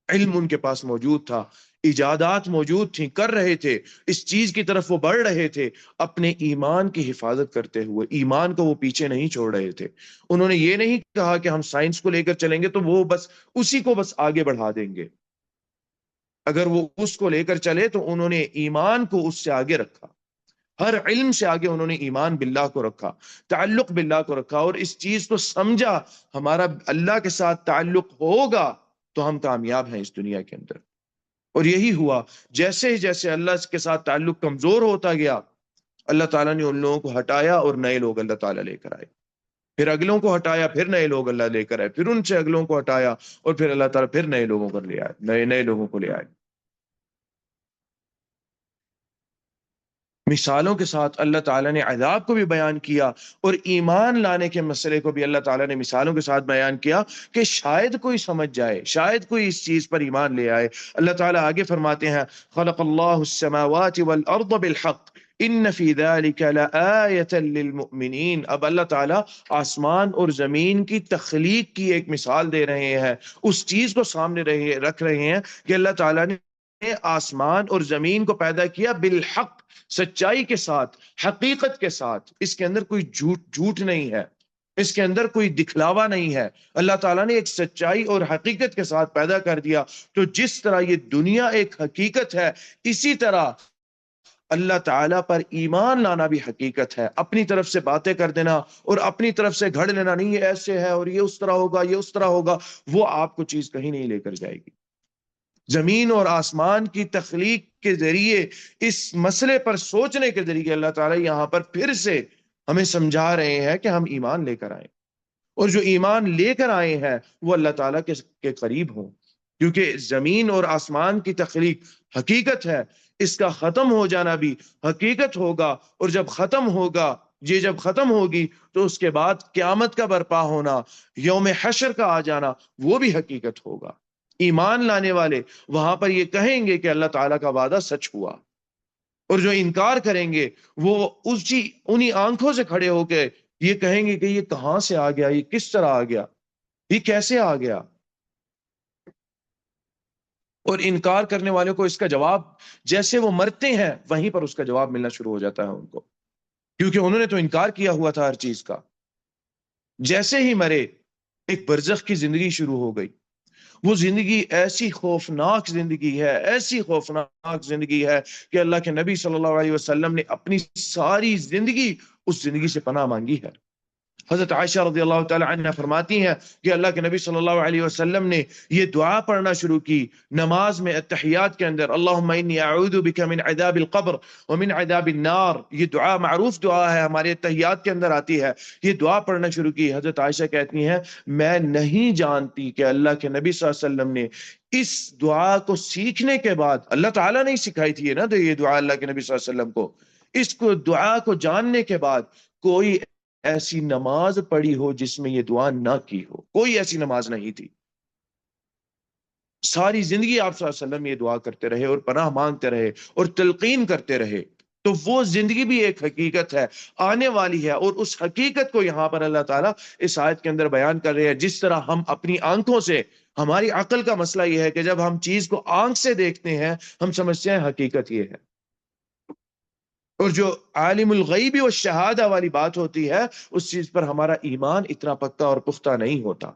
علم ان کے پاس موجود تھا، ایجادات موجود تھیں، کر رہے تھے، اس چیز کی طرف وہ بڑھ رہے تھے، اپنے ایمان کی حفاظت کرتے ہوئے ایمان کو وہ پیچھے نہیں چھوڑ رہے تھے۔ انہوں نے یہ نہیں کہا کہ ہم سائنس کو لے کر چلیں گے تو وہ بس اسی کو بس آگے بڑھا دیں گے، اگر وہ اس کو لے کر چلے تو انہوں نے ایمان کو اس سے آگے رکھا، ہر علم سے آگے انہوں نے ایمان باللہ کو رکھا، تعلق باللہ کو رکھا، اور اس چیز کو سمجھا ہمارا اللہ کے ساتھ تعلق ہوگا تو ہم کامیاب ہیں اس دنیا کے اندر۔ اور یہی ہوا، جیسے ہی جیسے اللہ کے ساتھ تعلق کمزور ہوتا گیا، اللہ تعالیٰ نے ان لوگوں کو ہٹایا اور نئے لوگ اللہ تعالیٰ لے کر آئے، پھر اگلوں کو ہٹایا، پھر نئے لوگ اللہ لے کر آئے، پھر ان سے اگلوں کو ہٹایا، اور پھر اللہ تعالیٰ پھر نئے لوگوں کو لے آئے، نئے لوگوں کو لے آئے۔ مثالوں کے ساتھ اللہ تعالیٰ نے عذاب کو بھی بیان کیا، اور ایمان لانے کے مسئلے کو بھی اللہ تعالیٰ نے مثالوں کے ساتھ بیان کیا کہ شاید کوئی سمجھ جائے، شاید کوئی اس چیز پر ایمان لے آئے۔ اللہ تعالیٰ آگے فرماتے ہیں خلق اللہ السماوات والارض بالحق ان فی ذلک لآیۃ للمؤمنین۔ اب اللہ تعالیٰ آسمان اور زمین کی تخلیق کی ایک مثال دے رہے ہیں، اس چیز کو سامنے رکھ رہے ہیں کہ اللہ تعالیٰ نے آسمان اور زمین کو پیدا کیا بالحق، سچائی کے ساتھ، حقیقت کے ساتھ، اس کے اندر کوئی جھوٹ نہیں ہے، اس کے اندر کوئی دکھلاوا نہیں ہے۔ اللہ تعالیٰ نے ایک سچائی اور حقیقت کے ساتھ پیدا کر دیا، تو جس طرح یہ دنیا ایک حقیقت ہے، اسی طرح اللہ تعالیٰ پر ایمان لانا بھی حقیقت ہے۔ اپنی طرف سے باتیں کر دینا اور اپنی طرف سے گھڑ لینا، نہیں یہ ایسے ہے اور یہ اس طرح ہوگا، یہ اس طرح ہوگا، وہ آپ کو چیز کہیں نہیں لے کر جائے گی۔ زمین اور آسمان کی تخلیق کے ذریعے، اس مسئلے پر سوچنے کے ذریعے اللہ تعالیٰ یہاں پر پھر سے ہمیں سمجھا رہے ہیں کہ ہم ایمان لے کر آئیں، اور جو ایمان لے کر آئے ہیں وہ اللہ تعالیٰ کے قریب ہوں، کیونکہ زمین اور آسمان کی تخلیق حقیقت ہے، اس کا ختم ہو جانا بھی حقیقت ہوگا، اور جب ختم ہوگا، جب ختم ہوگی تو اس کے بعد قیامت کا برپا ہونا، یوم حشر کا آ جانا، وہ بھی حقیقت ہوگا۔ ایمان لانے والے وہاں پر یہ کہیں گے کہ اللہ تعالیٰ کا وعدہ سچ ہوا، اور جو انکار کریں گے وہ انہی آنکھوں سے کھڑے ہو کے یہ کہیں گے کہ یہ کہاں سے آ گیا، یہ کس طرح آ گیا، یہ کیسے آ گیا۔ اور انکار کرنے والوں کو اس کا جواب جیسے وہ مرتے ہیں وہیں پر اس کا جواب ملنا شروع ہو جاتا ہے ان کو، کیونکہ انہوں نے تو انکار کیا ہوا تھا ہر چیز کا۔ جیسے ہی مرے ایک برزخ کی زندگی شروع ہو گئی، وہ زندگی ایسی خوفناک زندگی ہے، ایسی خوفناک زندگی ہے کہ اللہ کے نبی صلی اللہ علیہ وسلم نے اپنی ساری زندگی اس زندگی سے پناہ مانگی ہے۔ حضرت عائشہ رضی اللہ تعالی عنہ فرماتی ہیں کہ اللہ کے نبی صلی اللہ علیہ وسلم نے یہ دعا پڑھنا شروع کی نماز میں التحیات کے اندر، اللہم انی اعوذ بک من عذاب القبر ومن عذاب النار. یہ دعا معروف دعا ہے، ہمارے التحیات کے اندر آتی ہے. یہ دعا پڑھنا شروع کی. حضرت عائشہ کہتی ہیں میں نہیں جانتی کہ اللہ کے نبی صلی اللہ علیہ وسلم نے اس دعا کو سیکھنے کے بعد، اللہ تعالیٰ نے سکھائی تھی نا تو یہ دعا اللہ کے نبی صلی اللہ علیہ وسلم کو، اس کو دعا کو جاننے کے بعد کوئی ایسی نماز پڑھی ہو جس میں یہ دعا نہ کی ہو. کوئی ایسی نماز نہیں تھی. ساری زندگی آپ صلی اللہ علیہ وسلم یہ دعا کرتے رہے اور پناہ مانگتے رہے اور تلقین کرتے رہے. تو وہ زندگی بھی ایک حقیقت ہے، آنے والی ہے، اور اس حقیقت کو یہاں پر اللہ تعالیٰ اس آیت کے اندر بیان کر رہے ہیں. جس طرح ہم اپنی آنکھوں سے، ہماری عقل کا مسئلہ یہ ہے کہ جب ہم چیز کو آنکھ سے دیکھتے ہیں ہم سمجھتے ہیں حقیقت یہ ہے، اور جو عالم الغیب و شہادہ والی بات ہوتی ہے اس چیز پر ہمارا ایمان اتنا پختہ اور پختہ نہیں ہوتا.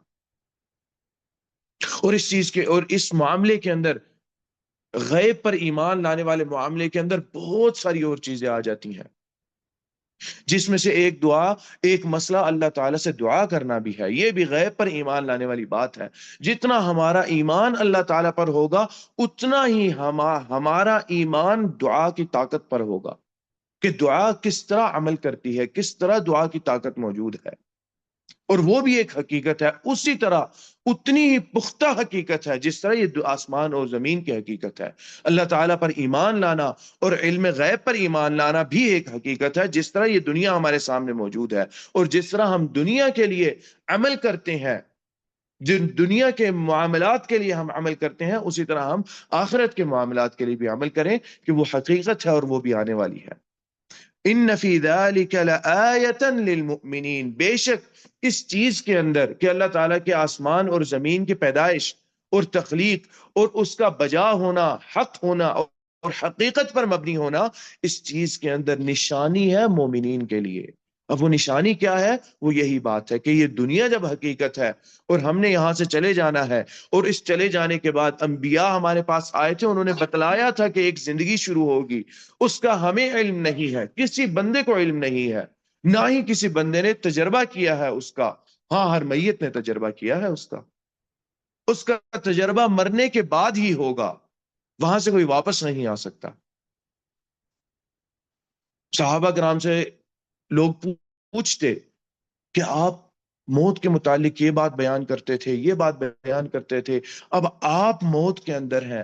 اور اس چیز کے اور اس معاملے کے اندر، غیب پر ایمان لانے والے معاملے کے اندر بہت ساری اور چیزیں آ جاتی ہیں، جس میں سے ایک دعا، ایک مسئلہ اللہ تعالیٰ سے دعا کرنا بھی ہے. یہ بھی غیب پر ایمان لانے والی بات ہے. جتنا ہمارا ایمان اللہ تعالیٰ پر ہوگا اتنا ہی ہمارا ایمان دعا کی طاقت پر ہوگا کہ دعا کس طرح عمل کرتی ہے، کس طرح دعا کی طاقت موجود ہے. اور وہ بھی ایک حقیقت ہے، اسی طرح اتنی ہی پختہ حقیقت ہے جس طرح یہ آسمان اور زمین کی حقیقت ہے. اللہ تعالیٰ پر ایمان لانا اور علم غیب پر ایمان لانا بھی ایک حقیقت ہے. جس طرح یہ دنیا ہمارے سامنے موجود ہے اور جس طرح ہم دنیا کے لیے عمل کرتے ہیں، جن دنیا کے معاملات کے لیے ہم عمل کرتے ہیں، اسی طرح ہم آخرت کے معاملات کے لیے بھی عمل کریں کہ وہ حقیقت ہے اور وہ بھی آنے والی ہے. ان فی ذلک لآیۃ للمؤمنین، بے شک اس چیز کے اندر کہ اللہ تعالیٰ کے آسمان اور زمین کی پیدائش اور تخلیق اور اس کا بجا ہونا، حق ہونا اور حقیقت پر مبنی ہونا، اس چیز کے اندر نشانی ہے مومنین کے لیے. اب وہ نشانی کیا ہے؟ وہ یہی بات ہے کہ یہ دنیا جب حقیقت ہے اور ہم نے یہاں سے چلے جانا ہے، اور اس چلے جانے کے بعد انبیاء ہمارے پاس آئے تھے، انہوں نے بتلایا تھا کہ ایک زندگی شروع ہوگی، اس کا ہمیں علم نہیں ہے، کسی بندے کو علم نہیں ہے، نہ ہی کسی بندے نے تجربہ کیا ہے اس کا. ہاں، ہر میت نے تجربہ کیا ہے اس کا تجربہ مرنے کے بعد ہی ہوگا، وہاں سے کوئی واپس نہیں آ سکتا. صحابہ کرام سے لوگ پوچھتے کہ آپ موت کے متعلق یہ بات بیان کرتے تھے، یہ بات بیان کرتے تھے، اب آپ موت کے اندر ہیں،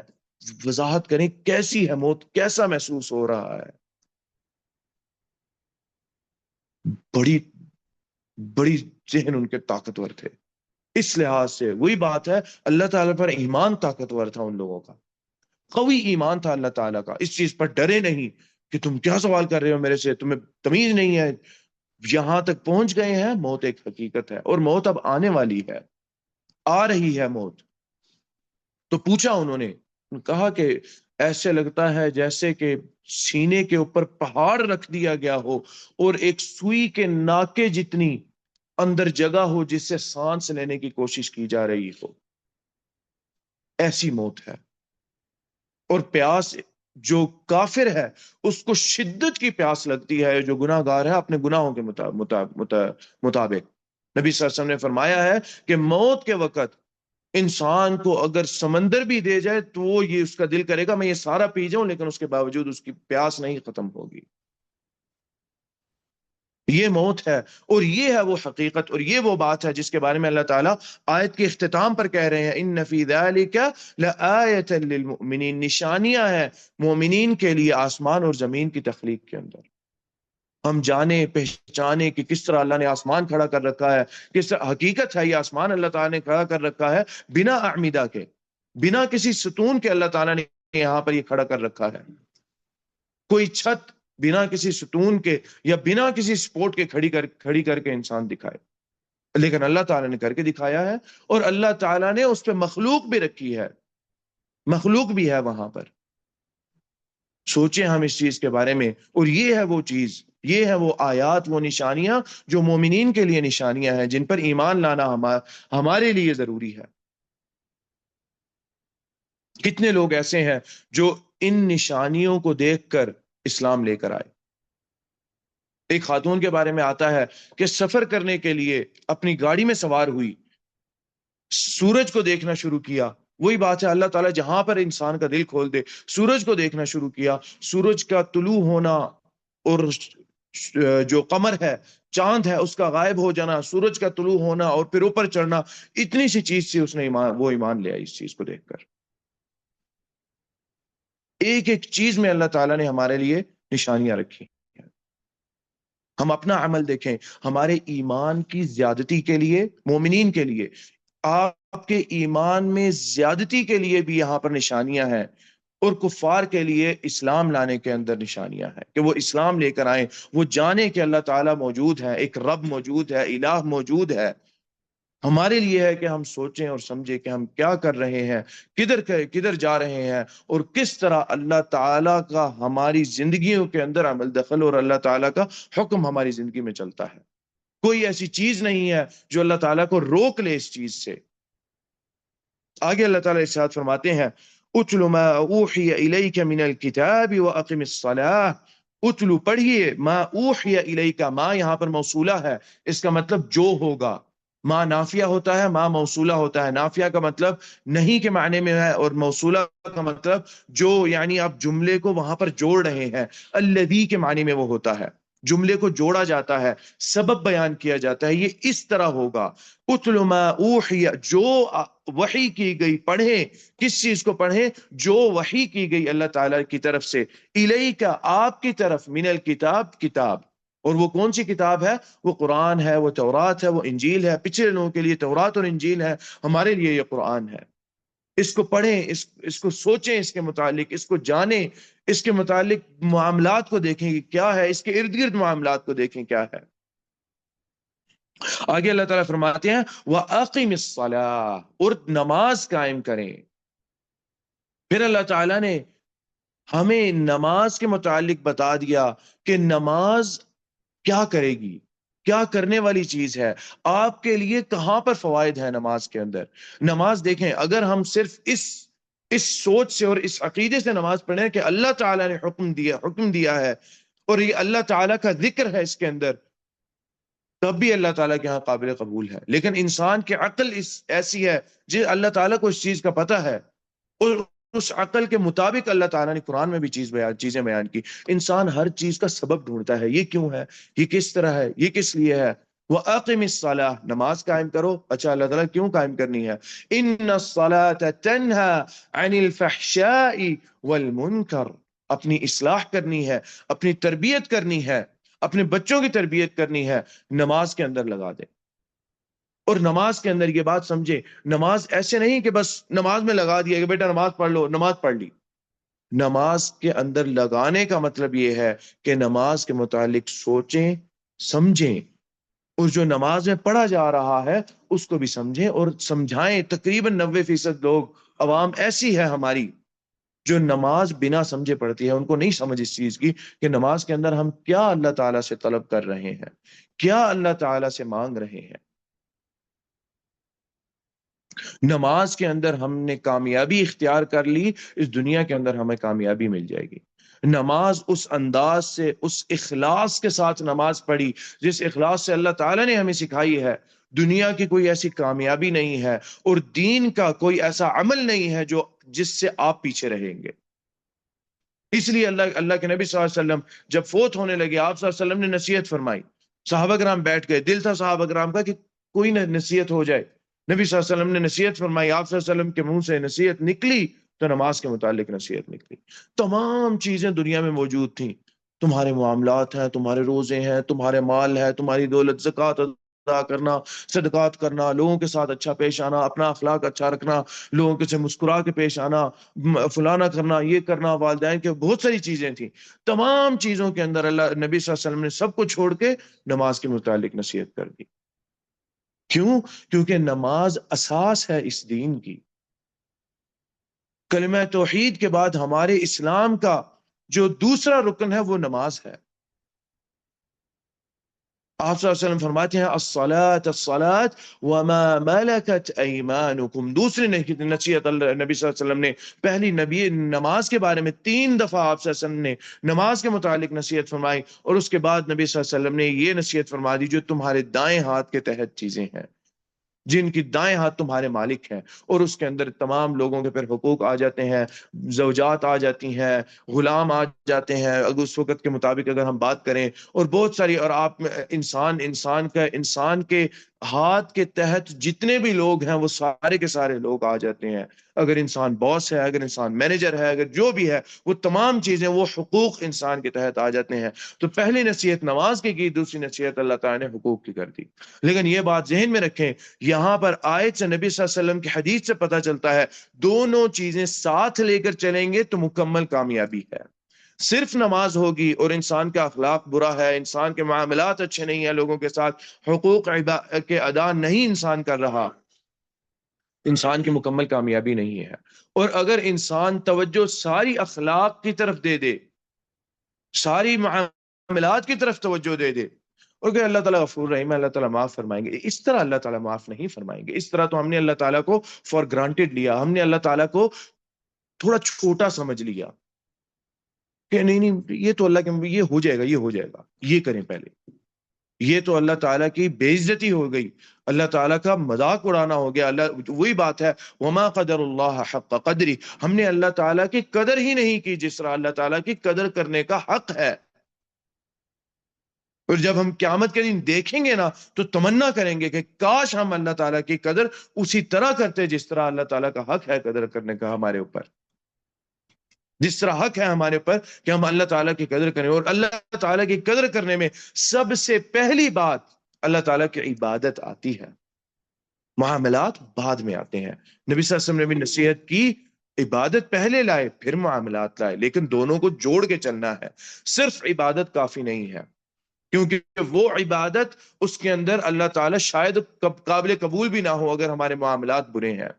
وضاحت کریں کیسی ہے موت، کیسا محسوس ہو رہا ہے. بڑی بڑی ذہن ان کے طاقتور تھے. اس لحاظ سے وہی بات ہے، اللہ تعالیٰ پر ایمان طاقتور تھا ان لوگوں کا، قوی ایمان تھا اللہ تعالیٰ کا. اس چیز پر ڈرے نہیں کہ تم کیا سوال کر رہے ہو میرے سے، تمہیں تمیز نہیں ہے. یہاں تک پہنچ گئے ہیں، موت ایک حقیقت ہے اور موت اب آنے والی ہے، آ رہی ہے موت. تو پوچھا انہوں نے، کہا کہ ایسے لگتا ہے جیسے کہ سینے کے اوپر پہاڑ رکھ دیا گیا ہو اور ایک سوئی کے ناکے جتنی اندر جگہ ہو جس سے سانس لینے کی کوشش کی جا رہی ہو. ایسی موت ہے. اور پیاس، جو کافر ہے اس کو شدت کی پیاس لگتی ہے، جو گناہ گار ہے اپنے گناہوں کے مطابق. نبی صلی اللہ علیہ وسلم نے فرمایا ہے کہ موت کے وقت انسان کو اگر سمندر بھی دے جائے تو وہ یہ اس کا دل کرے گا میں یہ سارا پی جاؤں، لیکن اس کے باوجود اس کی پیاس نہیں ختم ہوگی. یہ موت ہے اور یہ ہے وہ حقیقت اور یہ وہ بات ہے جس کے بارے میں اللہ تعالیٰ آیت کے اختتام پر کہہ رہے ہیں ان فی ذالک لآیۃ للمؤمنین، نشانیاں ہیں مومنین کے لیے آسمان اور زمین کی تخلیق کے اندر. ہم جانے پہچانے کہ کس طرح اللہ نے آسمان کھڑا کر رکھا ہے، کس طرح حقیقت ہے یہ آسمان اللہ تعالیٰ نے کھڑا کر رکھا ہے بنا اعمدہ کے، بنا کسی ستون کے اللہ تعالیٰ نے یہاں پر یہ کھڑا کر رکھا ہے. کوئی چھت بنا کسی ستون کے یا بنا کسی سپورٹ کے کھڑی کر کے انسان دکھائے، لیکن اللہ تعالیٰ نے کر کے دکھایا ہے. اور اللہ تعالیٰ نے اس پہ مخلوق بھی رکھی ہے، مخلوق بھی ہے وہاں پر. سوچیں ہم اس چیز کے بارے میں. اور یہ ہے وہ چیز، یہ ہے وہ آیات، وہ نشانیاں جو مومنین کے لیے نشانیاں ہیں، جن پر ایمان لانا ہمارے لیے ضروری ہے. کتنے لوگ ایسے ہیں جو ان نشانیوں کو دیکھ کر اسلام لے کر آئے، ایک خاتون کے بارے میں آتا ہے کہ سفر کرنے کے لیے اپنی گاڑی میں سوار ہوئی، سورج کو دیکھنا شروع کیا۔ وہی بات ہے، اللہ تعالیٰ جہاں پر انسان کا دل کھول دے، سورج کو دیکھنا شروع کیا، سورج کا طلوع ہونا اور جو قمر ہے، چاند ہے، اس کا غائب ہو جانا، سورج کا طلوع ہونا اور پھر اوپر چڑھنا، اتنی سی چیز سے اس نے وہ ایمان لیا اس چیز کو دیکھ کر۔ ایک ایک چیز میں اللہ تعالیٰ نے ہمارے لیے نشانیاں رکھی۔ ہم اپنا عمل دیکھیں، ہمارے ایمان کی زیادتی کے لیے، مومنین کے لیے، آپ کے ایمان میں زیادتی کے لیے بھی یہاں پر نشانیاں ہیں، اور کفار کے لیے اسلام لانے کے اندر نشانیاں ہیں کہ وہ اسلام لے کر آئیں، وہ جانے کہ اللہ تعالیٰ موجود ہے، ایک رب موجود ہے، الہ موجود ہے۔ ہمارے لیے ہے کہ ہم سوچیں اور سمجھیں کہ ہم کیا کر رہے ہیں، کدھر جا رہے ہیں، اور کس طرح اللہ تعالیٰ کا ہماری زندگیوں کے اندر عمل دخل اور اللہ تعالیٰ کا حکم ہماری زندگی میں چلتا ہے۔ کوئی ایسی چیز نہیں ہے جو اللہ تعالیٰ کو روک لے اس چیز سے۔ آگے اللہ تعالیٰ ارشاد فرماتے ہیں، اتل ما اوحی الیک من الکتاب واقم الصلاۃ۔ اتلو پڑھیے، ما اوحی الیک، ما یہاں پر موصولہ ہے، اس کا مطلب جو ہوگا۔ ما نافیہ ہوتا ہے، ما موصولہ ہوتا ہے۔ نافیہ کا مطلب نہیں کے معنی میں ہے، اور موصولہ کا مطلب جو، یعنی آپ جملے کو وہاں پر جوڑ رہے ہیں، الذی کے معنی میں وہ ہوتا ہے، جملے کو جوڑا جاتا ہے، سبب بیان کیا جاتا ہے، یہ اس طرح ہوگا۔ اتل ما اوحی، جو وحی کی گئی، پڑھیں، کس چیز کو پڑھیں؟ جو وحی کی گئی اللہ تعالیٰ کی طرف سے، الیک، آپ کی طرف، من الکتاب، کتاب، اور وہ کون سی کتاب ہے؟ وہ قرآن ہے، وہ تورات ہے، وہ انجیل ہے۔ پچھلے لوگوں کے لیے تورات اور انجیل ہے، ہمارے لیے یہ قرآن ہے۔ اس کو پڑھیں، اس کو سوچیں، اس کے متعلق اس کو جانیں، اس کے متعلق معاملات کو دیکھیں کہ کیا ہے، اس کے ارد گرد معاملات کو دیکھیں کیا ہے۔ آگے اللہ تعالیٰ فرماتے ہیں وَأَقِمِ الصَّلَاةَ، اور نماز قائم کریں۔ پھر اللہ تعالیٰ نے ہمیں نماز کے متعلق بتا دیا کہ نماز کیا کرے گی، کیا کرنے والی چیز ہے، آپ کے لیے کہاں پر فوائد ہے نماز کے اندر۔ نماز دیکھیں، اگر ہم صرف اس سوچ سے اور اس عقیدے سے نماز پڑھیں کہ اللہ تعالیٰ نے حکم دیا ہے اور یہ اللہ تعالیٰ کا ذکر ہے اس کے اندر، تب بھی اللہ تعالیٰ کے ہاں قابل قبول ہے۔ لیکن انسان کی عقل ایسی ہے، اللہ تعالیٰ کو اس چیز کا پتہ ہے، اور اس عقل کے مطابق اللہ تعالیٰ نے قرآن میں بھی چیزیں بیان کی۔ انسان ہر چیز کا سبب ڈھونڈتا ہے، یہ کیوں ہے، یہ کس طرح ہے، یہ کس لیے ہے۔ وَأَقِمِ الصَّلَاةَ، نماز قائم کرو۔ اچھا، اللہ تعالیٰ کیوں قائم کرنی ہے؟ إِنَّ الصَّلَاةَ تَنْهَى عَنِ الْفَحْشَاءِ وَالْمُنْكَرِ، اپنی اصلاح کرنی ہے، اپنی تربیت کرنی ہے، اپنے بچوں کی تربیت کرنی ہے، نماز کے اندر لگا دے۔ اور نماز کے اندر یہ بات سمجھے، نماز ایسے نہیں کہ بس نماز میں لگا دیا کہ بیٹا نماز پڑھ لو، نماز پڑھ لی۔ نماز کے اندر لگانے کا مطلب یہ ہے کہ نماز کے متعلق سوچیں، سمجھیں، اور جو نماز میں پڑھا جا رہا ہے اس کو بھی سمجھیں اور سمجھائیں۔ تقریباً 90% لوگ، عوام ایسی ہے ہماری جو نماز بنا سمجھے پڑھتی ہے، ان کو نہیں سمجھ اس چیز کی کہ نماز کے اندر ہم کیا اللہ تعالیٰ سے طلب کر رہے ہیں، کیا اللہ تعالیٰ سے مانگ رہے ہیں۔ نماز کے اندر ہم نے کامیابی اختیار کر لی، اس دنیا کے اندر ہمیں کامیابی مل جائے گی۔ نماز اس انداز سے، اس اخلاص کے ساتھ نماز پڑھی جس اخلاص سے اللہ تعالیٰ نے ہمیں سکھائی ہے۔ دنیا کی کوئی ایسی کامیابی نہیں ہے اور دین کا کوئی ایسا عمل نہیں ہے جس سے آپ پیچھے رہیں گے۔ اس لیے اللہ کے نبی صلی اللہ علیہ وسلم جب فوت ہونے لگے، آپ صلی اللہ علیہ وسلم نے نصیحت فرمائی، صحابہ کرام بیٹھ گئے، دل تھا صحابہ کرام کا کہ کوئی نہ نصیحت ہو جائے۔ نبی صلی اللہ علیہ وسلم نے نصیحت فرمائی، آپ صلی اللہ علیہ وسلم کے منہ سے نصیحت نکلی تو نماز کے متعلق نصیحت نکلی۔ تمام چیزیں دنیا میں موجود تھیں، تمہارے معاملات ہیں، تمہارے روزے ہیں، تمہارے مال ہے، تمہاری دولت، زکوٰۃ ادا کرنا، صدقات کرنا، لوگوں کے ساتھ اچھا پیش آنا، اپنا اخلاق اچھا رکھنا، لوگوں کے سے مسکرا کے پیش آنا، فلانا کرنا، یہ کرنا، والدین کے، بہت ساری چیزیں تھیں۔ تمام چیزوں کے اندر اللہ نبی صلی اللہ علیہ وسلم نے سب کو چھوڑ کے نماز کے متعلق نصیحت کر دی۔ کیوں؟ کیونکہ نماز اساس ہے اس دین کی۔ کلمہ توحید کے بعد ہمارے اسلام کا جو دوسرا رکن ہے وہ نماز ہے۔ آپ صلی اللہ علیہ وسلم فرماتے ہیں الصلاۃ الصلاۃ وما ملکت ایمانکم. دوسری نصیحت نبی صلی اللہ علیہ وسلم نے پہلی نبی نماز کے بارے میں 3 دفعہ آپ صلی اللہ علیہ وسلم نے نماز کے متعلق نصیحت فرمائی، اور اس کے بعد نبی صلی اللہ علیہ وسلم نے یہ نصیحت فرما دی جو تمہارے دائیں ہاتھ کے تحت چیزیں ہیں، جن کی دائیں ہاتھ تمہارے مالک ہیں، اور اس کے اندر تمام لوگوں کے پھر حقوق آ جاتے ہیں، زوجات آ جاتی ہیں، غلام آ جاتے ہیں اگر اس وقت کے مطابق اگر ہم بات کریں، اور بہت ساری، اور آپ انسان کے ہاتھ کے تحت جتنے بھی لوگ ہیں وہ سارے کے سارے لوگ آ جاتے ہیں. اگر انسان باس ہے، اگر انسان مینیجر ہے، اگر جو بھی ہے، وہ تمام چیزیں، وہ حقوق انسان کے تحت آ جاتے ہیں. تو پہلی نصیحت نماز کی، دوسری نصیحت اللہ تعالیٰ نے حقوق کی کر دی. لیکن یہ بات ذہن میں رکھیں، یہاں پر آیت سے نبی صلی اللہ علیہ وسلم کی حدیث سے پتہ چلتا ہے دونوں چیزیں ساتھ لے کر چلیں گے تو مکمل کامیابی ہے. صرف نماز ہوگی اور انسان کا اخلاق برا ہے، انسان کے معاملات اچھے نہیں ہیں لوگوں کے ساتھ، حقوق کے ادا نہیں انسان کر رہا، انسان کی مکمل کامیابی نہیں ہے. اور اگر انسان توجہ ساری اخلاق کی طرف دے دے، ساری معاملات کی طرف توجہ دے دے، اور کہ اللہ تعالیٰ غفور رحیم ہے، اللہ تعالیٰ معاف فرمائیں گے، اس طرح اللہ تعالیٰ معاف نہیں فرمائیں گے. اس طرح تو ہم نے اللہ تعالیٰ کو فار گرانٹیڈ لیا، ہم نے اللہ تعالیٰ کو تھوڑا چھوٹا سمجھ لیا کہ نہیں نہیں یہ تو اللہ کے، یہ ہو جائے گا، یہ ہو جائے گا، یہ کریں پہلے. یہ تو اللہ تعالیٰ کی بے عزتی ہو گئی، اللہ تعالیٰ کا مذاق اڑانا ہو گیا. اللہ وہی بات ہے وما قدر اللہ حق قدری، ہم نے اللہ تعالیٰ کی قدر ہی نہیں کی جس طرح اللہ تعالیٰ کی قدر کرنے کا حق ہے. اور جب ہم قیامت کے دن دیکھیں گے نا تو تمنا کریں گے کہ کاش ہم اللہ تعالیٰ کی قدر اسی طرح کرتے جس طرح اللہ تعالیٰ کا حق ہے قدر کرنے کا ہمارے اوپر، جس طرح حق ہے ہمارے اوپر کہ ہم اللہ تعالیٰ کی قدر کریں. اور اللہ تعالیٰ کی قدر کرنے میں سب سے پہلی بات اللہ تعالیٰ کی عبادت آتی ہے، معاملات بعد میں آتے ہیں. نبی صلی اللہ علیہ وسلم نے بھی نصیحت کی عبادت پہلے لائے پھر معاملات لائے، لیکن دونوں کو جوڑ کے چلنا ہے. صرف عبادت کافی نہیں ہے، کیونکہ وہ عبادت اس کے اندر اللہ تعالیٰ شاید قابل قبول بھی نہ ہو اگر ہمارے معاملات برے ہیں.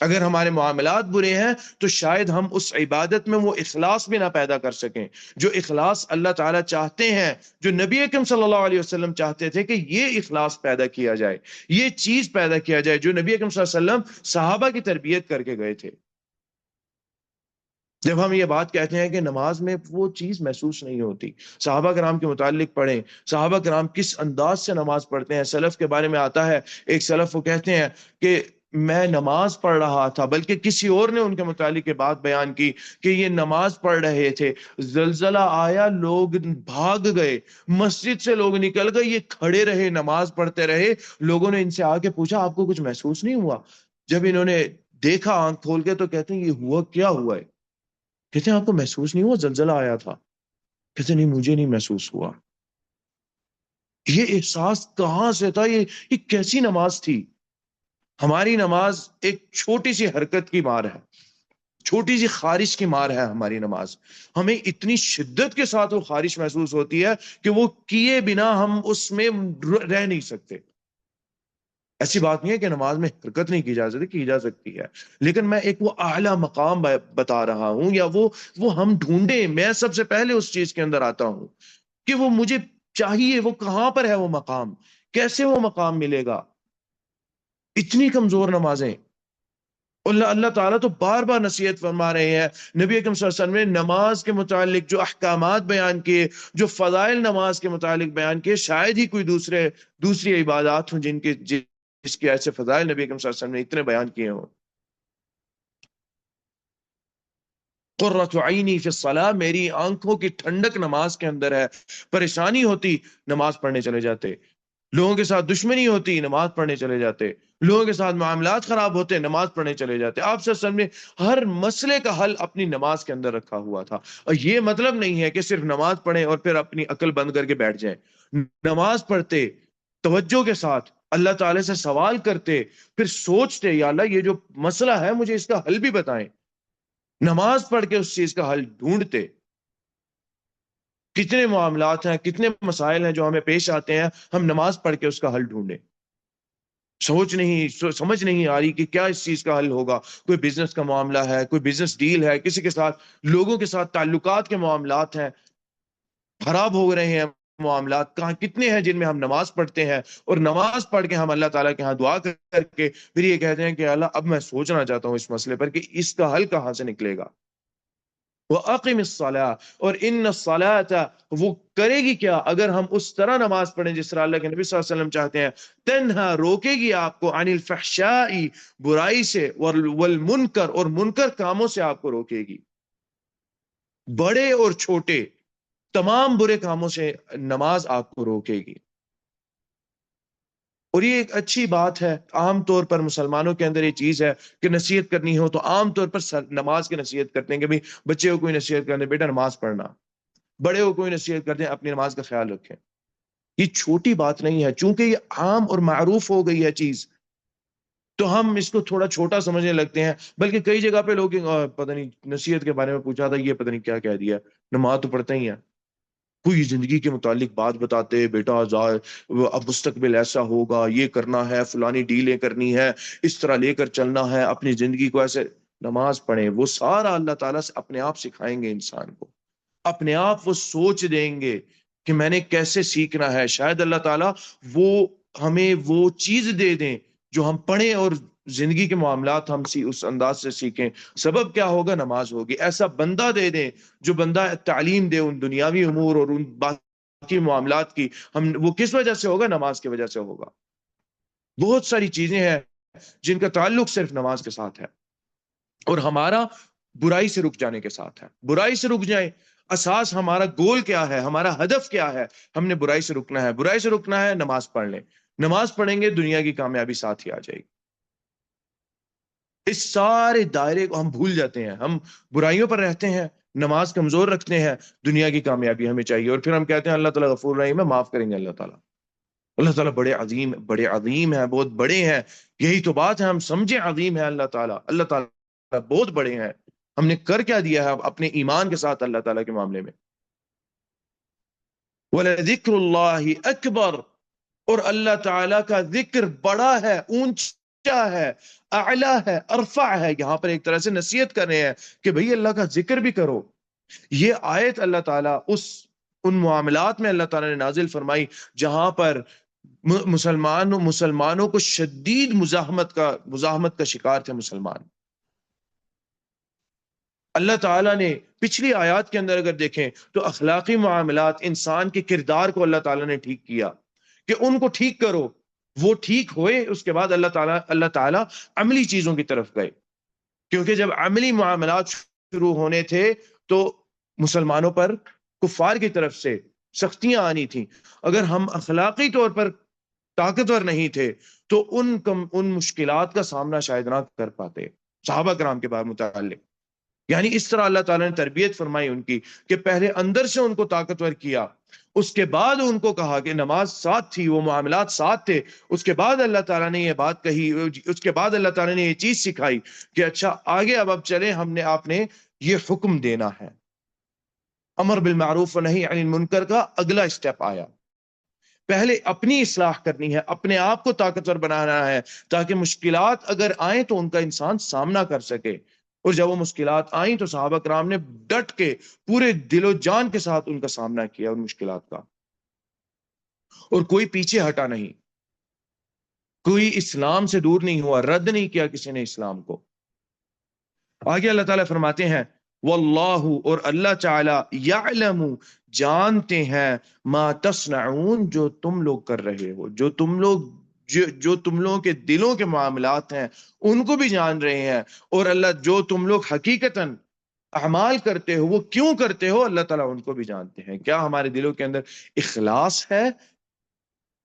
اگر ہمارے معاملات برے ہیں تو شاید ہم اس عبادت میں وہ اخلاص بھی نہ پیدا کر سکیں جو اخلاص اللہ تعالیٰ چاہتے ہیں، جو نبی اکرم صلی اللہ علیہ وسلم چاہتے تھے کہ یہ اخلاص پیدا کیا جائے، یہ چیز پیدا کیا جائے جو نبی اکرم صلی اللہ علیہ وسلم صحابہ کی تربیت کر کے گئے تھے. جب ہم یہ بات کہتے ہیں کہ نماز میں وہ چیز محسوس نہیں ہوتی، صحابہ کرام کے متعلق پڑھیں، صحابہ کرام کس انداز سے نماز پڑھتے ہیں. سلف کے بارے میں آتا ہے، ایک سلف وہ کہتے ہیں کہ میں نماز پڑھ رہا تھا، بلکہ کسی اور نے ان کے متعلق یہ بات بیان کی کہ یہ نماز پڑھ رہے تھے، زلزلہ آیا، لوگ بھاگ گئے، مسجد سے لوگ نکل گئے، یہ کھڑے رہے، نماز پڑھتے رہے. لوگوں نے ان سے آ کے پوچھا آپ کو کچھ محسوس نہیں ہوا؟ جب انہوں نے دیکھا آنکھ کھول کے تو کہتے ہیں یہ ہوا کیا ہوا ہے؟ کہتے ہیں آپ کو محسوس نہیں ہوا زلزلہ آیا تھا؟ کہتے ہیں نہیں مجھے نہیں محسوس ہوا. یہ احساس کہاں سے تھا؟ یہ کیسی نماز تھی؟ ہماری نماز ایک چھوٹی سی حرکت کی مار ہے، چھوٹی سی خارش کی مار ہے ہماری نماز. ہمیں اتنی شدت کے ساتھ وہ خارش محسوس ہوتی ہے کہ وہ کیے بنا ہم اس میں رہ نہیں سکتے. ایسی بات نہیں ہے کہ نماز میں حرکت نہیں کی جا سکتی، کی جا سکتی ہے، لیکن میں ایک وہ اعلیٰ مقام بتا رہا ہوں، یا وہ ہم ڈھونڈیں. میں سب سے پہلے اس چیز کے اندر آتا ہوں کہ وہ مجھے چاہیے، وہ کہاں پر ہے وہ مقام، کیسے وہ مقام ملے گا. اتنی کمزور نمازیں. اللہ تعالیٰ تو بار بار نصیحت فرما رہے ہیں، نبی اکرم صلی اللہ علیہ وسلم نے نماز کے متعلق جو احکامات بیان کیے، جو فضائل نماز کے متعلق بیان کیے، شاید ہی کوئی دوسری عبادات ہوں جس کے ایسے فضائل نبی اکرم صلی اللہ علیہ وسلم نے اتنے بیان کیے ہوں. قرۃ عینی فی الصلاۃ، میری آنکھوں کی ٹھنڈک نماز کے اندر ہے. پریشانی ہوتی نماز پڑھنے چلے جاتے، لوگوں کے ساتھ دشمنی ہوتی نماز پڑھنے چلے جاتے، لوگوں کے ساتھ معاملات خراب ہوتے نماز پڑھنے چلے جاتے. آپ صلی اللہ علیہ وسلم نے ہر مسئلے کا حل اپنی نماز کے اندر رکھا ہوا تھا. اور یہ مطلب نہیں ہے کہ صرف نماز پڑھیں اور پھر اپنی عقل بند کر کے بیٹھ جائیں. نماز پڑھتے توجہ کے ساتھ اللہ تعالی سے سوال کرتے، پھر سوچتے یا اللہ یہ جو مسئلہ ہے مجھے اس کا حل بھی بتائیں. نماز پڑھ کے اس چیز کا حل ڈھونڈتے. کتنے معاملات ہیں، کتنے مسائل ہیں جو ہمیں پیش آتے ہیں، ہم نماز پڑھ کے اس کا حل ڈھونڈیں. سمجھ نہیں آ رہی کہ کیا اس چیز کا حل ہوگا. کوئی بزنس کا معاملہ ہے، کوئی بزنس ڈیل ہے، کسی کے ساتھ، لوگوں کے ساتھ تعلقات کے معاملات ہیں، خراب ہو رہے ہیں معاملات کہاں کتنے ہیں جن میں ہم نماز پڑھتے ہیں اور نماز پڑھ کے ہم اللہ تعالیٰ کے ہاں دعا کر کے پھر یہ کہتے ہیں کہ اللہ اب میں سوچنا چاہتا ہوں اس مسئلے پر کہ اس کا حل کہاں سے نکلے گا. وَأَقِمِ الصَّلَاةَ، اور ان الصَّلَاةَ، وہ کرے گی کیا اگر ہم اس طرح نماز پڑھیں جس طرح اللہ کے نبی صلی اللہ علیہ وسلم چاہتے ہیں. تنہا، روکے گی آپ کو، عن الفحشاء، برائی سے، والمنکر، اور منکر کاموں سے آپ کو روکے گی. بڑے اور چھوٹے تمام برے کاموں سے نماز آپ کو روکے گی. اور یہ ایک اچھی بات ہے. عام طور پر مسلمانوں کے اندر یہ چیز ہے کہ نصیحت کرنی ہو تو عام طور پر نماز کی نصیحت کرتے ہیں کہ بھئی بچے کو کوئی نصیحت کرنے، بیٹا نماز پڑھنا. بڑے کو کوئی نصیحت کرتے ہیں اپنی نماز کا خیال رکھیں. یہ چھوٹی بات نہیں ہے، چونکہ یہ عام اور معروف ہو گئی ہے چیز، تو ہم اس کو تھوڑا چھوٹا سمجھنے لگتے ہیں. بلکہ کئی جگہ پہ لوگ پتہ نہیں نصیحت کے بارے میں پوچھا تھا، یہ پتہ نہیں کیا کہہ دیا، نماز تو پڑھتے ہی ہیں. کوئی زندگی کے متعلق بات بتاتے، بیٹا اب مستقبل ایسا ہوگا، یہ کرنا ہے، فلانی ڈیلیں کرنی ہے، اس طرح لے کر چلنا ہے اپنی زندگی کو ایسے. نماز پڑھیں، وہ سارا اللہ تعالیٰ سے اپنے آپ سکھائیں گے انسان کو. اپنے آپ وہ سوچ دیں گے کہ میں نے کیسے سیکھنا ہے. شاید اللہ تعالیٰ وہ ہمیں وہ چیز دے دیں جو ہم پڑھیں اور زندگی کے معاملات ہم اس انداز سے سیکھیں. سبب کیا ہوگا؟ نماز ہوگی. ایسا بندہ دے دیں جو بندہ تعلیم دے ان دنیاوی امور اور ان باقی معاملات کی. وہ کس وجہ سے ہوگا؟ نماز کی وجہ سے ہوگا. بہت ساری چیزیں ہیں جن کا تعلق صرف نماز کے ساتھ ہے، اور ہمارا برائی سے رک جانے کے ساتھ ہے. برائی سے رک جائیں. اساس ہمارا گول کیا ہے، ہمارا ہدف کیا ہے؟ ہم نے برائی سے رکنا ہے. برائی سے رکنا ہے، نماز پڑھ لیں. نماز پڑھیں گے، دنیا کی کامیابی ساتھ ہی آ جائے گی. اس سارے دائرے کو ہم بھول جاتے ہیں. ہم برائیوں پر رہتے ہیں، نماز کمزور رکھتے ہیں، دنیا کی کامیابی ہمیں چاہیے، اور پھر ہم کہتے ہیں اللہ تعالیٰ غفور رحیم ہے، معاف کریں گے اللہ تعالیٰ. اللہ تعالیٰ بڑے عظیم ہیں، بہت بڑے ہیں. یہی تو بات ہے، ہم سمجھیں عظیم ہے اللہ تعالیٰ. اللہ تعالیٰ بہت بڑے ہیں. ہم نے کر کیا دیا ہے اپنے ایمان کے ساتھ اللہ تعالیٰ کے معاملے میں؟ وَلَذِكْرُ اللَّهِ أَكْبَرُ، اور اللہ تعالیٰ کا ذکر بڑا ہے، اونچا ہے، اعلیٰ ہے، ارفع ہے. یہاں پر ایک طرح سے نصیحت کر رہے ہیں کہ بھئی اللہ کا ذکر بھی کرو. یہ آیت اللہ تعالیٰ ان معاملات میں اللہ تعالیٰ نے نازل فرمائی جہاں پر مسلمانوں کو شدید مزاحمت کا شکار تھے مسلمان. اللہ تعالیٰ نے پچھلی آیات کے اندر اگر دیکھیں تو اخلاقی معاملات، انسان کے کردار کو اللہ تعالیٰ نے ٹھیک کیا کہ ان کو ٹھیک کرو. وہ ٹھیک ہوئے، اس کے بعد اللہ تعالیٰ عملی چیزوں کی طرف گئے. کیونکہ جب عملی معاملات شروع ہونے تھے تو مسلمانوں پر کفار کی طرف سے سختیاں آنی تھیں. اگر ہم اخلاقی طور پر طاقتور نہیں تھے تو ان مشکلات کا سامنا شاید نہ کر پاتے. صحابہ کرام کے بارے متعلق یعنی اس طرح اللہ تعالیٰ نے تربیت فرمائی ان کی کہ پہلے اندر سے ان کو طاقتور کیا، اس کے بعد ان کو کہا کہ نماز ساتھ تھی، وہ معاملات ساتھ تھے. اس کے بعد اللہ تعالیٰ نے یہ بات کہی، اس کے بعد اللہ تعالیٰ نے یہ چیز سکھائی کہ اچھا آگے اب چلیں، آپ نے یہ حکم دینا ہے. امر بالمعروف و نہی عن المنکر کا اگلا اسٹیپ آیا. پہلے اپنی اصلاح کرنی ہے، اپنے آپ کو طاقتور بنانا ہے تاکہ مشکلات اگر آئیں تو ان کا انسان سامنا کر سکے. اور جب وہ مشکلات آئیں تو صحابہ کرام نے ڈٹ کے پورے دل و جان کے ساتھ ان کا سامنا کیا ان مشکلات کا، اور کوئی پیچھے ہٹا نہیں، کوئی اسلام سے دور نہیں ہوا، رد نہیں کیا کسی نے اسلام کو. آگے اللہ تعالیٰ فرماتے ہیں واللہ، اور اللہ تعالیٰ یعلم، جانتے ہیں، ما تصنعون، جو تم لوگ کر رہے ہو، جو تم لوگوں کے دلوں کے معاملات ہیں ان کو بھی جان رہے ہیں. اور اللہ جو تم لوگ حقیقتاً اعمال کرتے ہو وہ کیوں کرتے ہو اللہ تعالیٰ ان کو بھی جانتے ہیں. کیا ہمارے دلوں کے اندر اخلاص ہے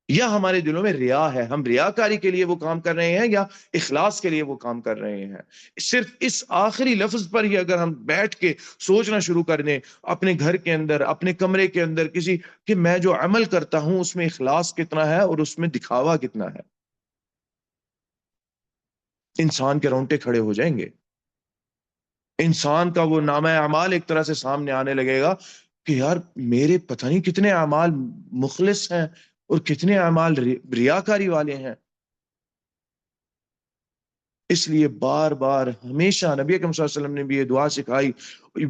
یا ہمارے دلوں میں ریا ہے؟ ہم ریاکاری کے لیے وہ کام کر رہے ہیں یا اخلاص کے لیے وہ کام کر رہے ہیں؟ صرف اس آخری لفظ پر ہی اگر ہم بیٹھ کے سوچنا شروع کر دیں اپنے گھر کے اندر، اپنے کمرے کے اندر، کہ میں جو عمل کرتا ہوں اس میں اخلاص کتنا ہے اور اس میں دکھاوا کتنا ہے، انسان کے رونگٹے کھڑے ہو جائیں گے. انسان کا وہ نامہ اعمال ایک طرح سے سامنے آنے لگے گا کہ یار میرے پتہ نہیں کتنے اعمال مخلص ہیں اور کتنے اعمال ریاکاری والے ہیں. اس لیے بار بار ہمیشہ نبی اکرم صلی اللہ علیہ وسلم نے بھی یہ دعا سکھائی،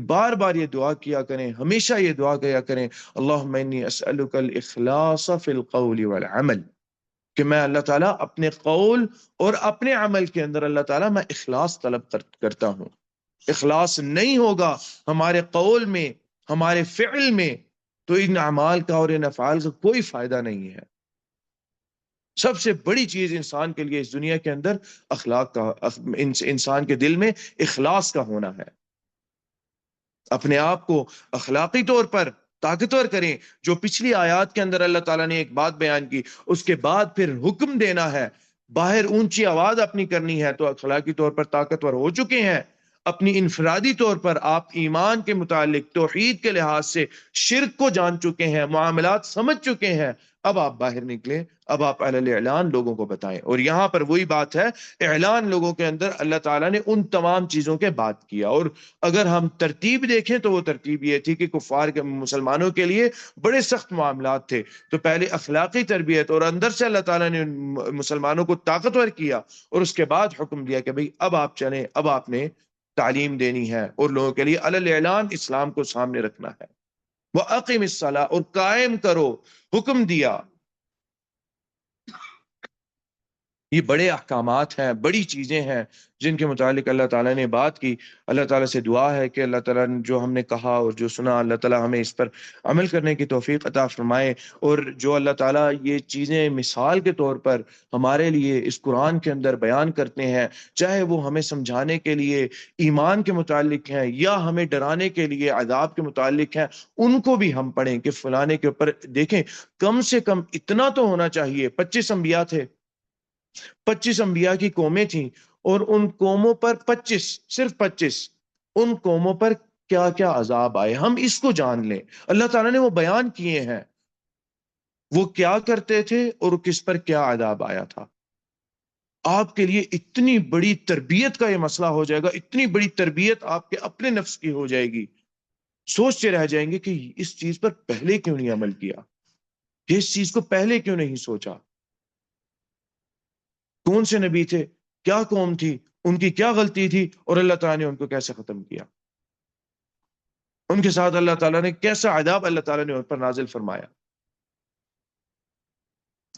بار بار یہ دعا کیا کریں، ہمیشہ یہ دعا کیا کریں، اللہم انی اسألک الاخلاص فی القول والعمل، کہ میں اللہ تعالیٰ اپنے قول اور اپنے عمل کے اندر اللہ تعالیٰ میں اخلاص طلب کرتا ہوں۔ اخلاص نہیں ہوگا ہمارے قول میں، ہمارے فعل میں، تو ان اعمال کا اور ان افعال کا کوئی فائدہ نہیں ہے۔ سب سے بڑی چیز انسان کے لیے اس دنیا کے اندر اخلاق کا، انسان کے دل میں اخلاص کا ہونا ہے۔ اپنے آپ کو اخلاقی طور پر طاقتور کریں۔ جو پچھلی آیات کے اندر اللہ تعالیٰ نے ایک بات بیان کی، اس کے بعد پھر حکم دینا ہے، باہر اونچی آواز اپنی کرنی ہے، تو اخلاقی طور پر طاقتور ہو چکے ہیں۔ اپنی انفرادی طور پر آپ ایمان کے متعلق توحید کے لحاظ سے شرک کو جان چکے ہیں، معاملات سمجھ چکے ہیں، اب آپ باہر نکلیں، اب آپ علی اعلان لوگوں کو بتائیں۔ اور یہاں پر وہی بات ہے، اعلان لوگوں کے اندر اللہ تعالیٰ نے ان تمام چیزوں کے بات کیا۔ اور اگر ہم ترتیب دیکھیں تو وہ ترتیب یہ تھی کہ کفار کے، مسلمانوں کے لیے بڑے سخت معاملات تھے، تو پہلے اخلاقی تربیت اور اندر سے اللہ تعالیٰ نے مسلمانوں کو طاقتور کیا، اور اس کے بعد حکم دیا کہ بھئی اب آپ چلیں، اب آپ نے تعلیم دینی ہے اور لوگوں کے لیے علی الاعلان اسلام کو سامنے رکھنا ہے۔ وَأَقِمِ الصَّلَاةَ، اور قائم کرو، حکم دیا۔ یہ بڑے احکامات ہیں، بڑی چیزیں ہیں جن کے متعلق اللہ تعالیٰ نے بات کی۔ اللہ تعالیٰ سے دعا ہے کہ اللہ تعالیٰ نے جو ہم نے کہا اور جو سنا، اللہ تعالیٰ ہمیں اس پر عمل کرنے کی توفیق عطا فرمائے، اور جو اللہ تعالیٰ یہ چیزیں مثال کے طور پر ہمارے لیے اس قرآن کے اندر بیان کرتے ہیں، چاہے وہ ہمیں سمجھانے کے لیے ایمان کے متعلق ہیں یا ہمیں ڈرانے کے لیے عذاب کے متعلق ہیں، ان کو بھی ہم پڑھیں کہ فلانے کے اوپر دیکھیں، کم سے کم اتنا تو ہونا چاہیے۔ 25 انبیاء تھے، 25 انبیاء کی قومیں تھیں، اور ان قوموں پر 25، صرف 25، ان قوموں پر کیا کیا عذاب آئے، ہم اس کو جان لیں۔ اللہ تعالیٰ نے وہ بیان کیے ہیں، وہ کیا کرتے تھے اور کس پر کیا عذاب آیا تھا۔ آپ کے لیے اتنی بڑی تربیت کا یہ مسئلہ ہو جائے گا، اتنی بڑی تربیت آپ کے اپنے نفس کی ہو جائے گی، سوچتے رہ جائیں گے کہ اس چیز پر پہلے کیوں نہیں عمل کیا، اس چیز کو پہلے کیوں نہیں سوچا۔ کون سے نبی تھے، کیا قوم تھی، ان کی کیا غلطی تھی، اور اللہ تعالیٰ نے ان کو کیسے ختم کیا، ان کے ساتھ اللہ تعالیٰ نے کیسا عذاب اللہ تعالیٰ نے ان پر نازل فرمایا۔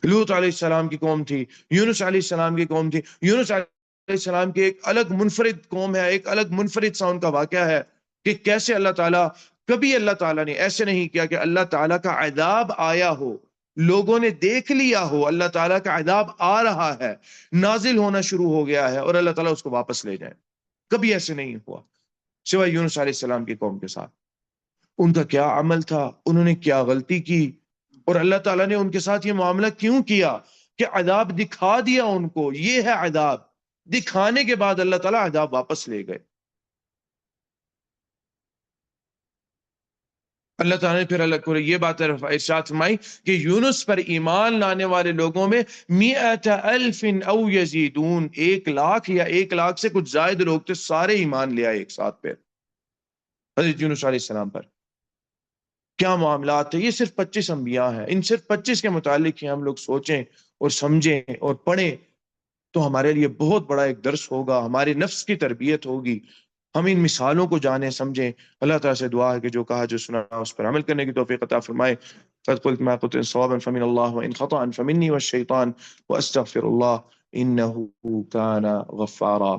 لوط علیہ السلام کی قوم تھی، یونس علیہ السلام کی قوم تھی، یونس علیہ السلام کی ایک الگ منفرد قوم ہے، ایک الگ منفرد سا ان کا واقعہ ہے کہ کیسے اللہ تعالیٰ، کبھی اللہ تعالیٰ نے ایسے نہیں کیا کہ اللہ تعالیٰ کا عذاب آیا ہو، لوگوں نے دیکھ لیا ہو اللہ تعالیٰ کا عذاب آ رہا ہے، نازل ہونا شروع ہو گیا ہے، اور اللہ تعالیٰ اس کو واپس لے جائے، کبھی ایسے نہیں ہوا سوائے یونس علیہ السلام کی قوم کے ساتھ۔ ان کا کیا عمل تھا، انہوں نے کیا غلطی کی، اور اللہ تعالیٰ نے ان کے ساتھ یہ معاملہ کیوں کیا کہ عذاب دکھا دیا ان کو، یہ ہے عذاب، دکھانے کے بعد اللہ تعالیٰ عذاب واپس لے گئے۔ اللہ تعالیٰ نے پھر اللہ کو یہ بات ارشاد فرمائی کہ یونس پر ایمان لانے والے لوگوں میں 100,000 او یزیدون، 1,00,000 یا 1,00,000 سے کچھ زائد لوگ تھے، سارے ایمان لے آئے ایک ساتھ پہ حضرت یونس علیہ السلام پر۔ کیا معاملات تھے، یہ صرف 25 انبیاء ہیں، ان صرف 25 کے متعلق ہی ہم لوگ سوچیں اور سمجھیں اور پڑھیں تو ہمارے لیے بہت بڑا ایک درس ہوگا، ہمارے نفس کی تربیت ہوگی، ہم ان مثالوں کو جانیں سمجھیں۔ اللہ تعالیٰ سے دعا ہے کہ جو کہا جو سنا اس پر عمل کرنے کی توفیق عطا فرمائے۔ قد قلت ما قلت صوابا فمن اللہ وان خطأ فمنی والشیطان واستغفر اللہ انہ کان غفارا۔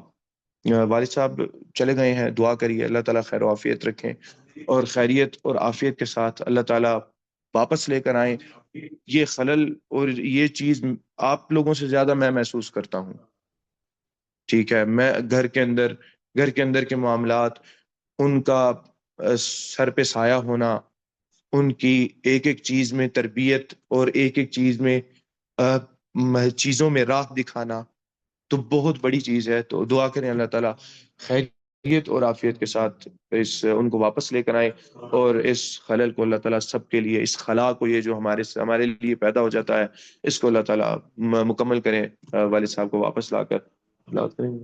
والد صاحب چلے گئے ہیں، دعا کریے اللہ تعالیٰ خیر و عافیت رکھیں، اور خیریت اور عافیت کے ساتھ اللہ تعالیٰ واپس لے کر آئیں۔ یہ خلل اور یہ چیز آپ لوگوں سے زیادہ میں محسوس کرتا ہوں، ٹھیک ہے، میں گھر کے اندر کے معاملات، ان کا سر پہ سایہ ہونا، ان کی ایک ایک چیز میں تربیت اور ایک ایک چیز میں چیزوں میں راہ دکھانا تو بہت بڑی چیز ہے۔ تو دعا کریں اللہ تعالیٰ خیریت اور عافیت کے ساتھ ان کو واپس لے کر آئے، اور اس خلل کو اللہ تعالیٰ سب کے لیے، اس خلا کو، یہ جو ہمارے لیے پیدا ہو جاتا ہے، اس کو اللہ تعالیٰ مکمل کریں۔ والد صاحب کو واپس لا کر تلاوت کریں گے۔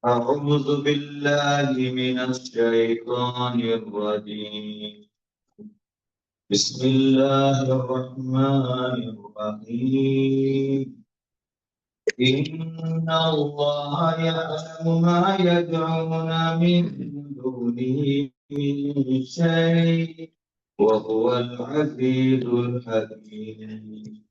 أعوذ بالله من الشيطان الرجيم بسم الله الرحمن الرحيم إن الله يعلم ما يدعون من دونه من شيء وهو العزيز الحكيم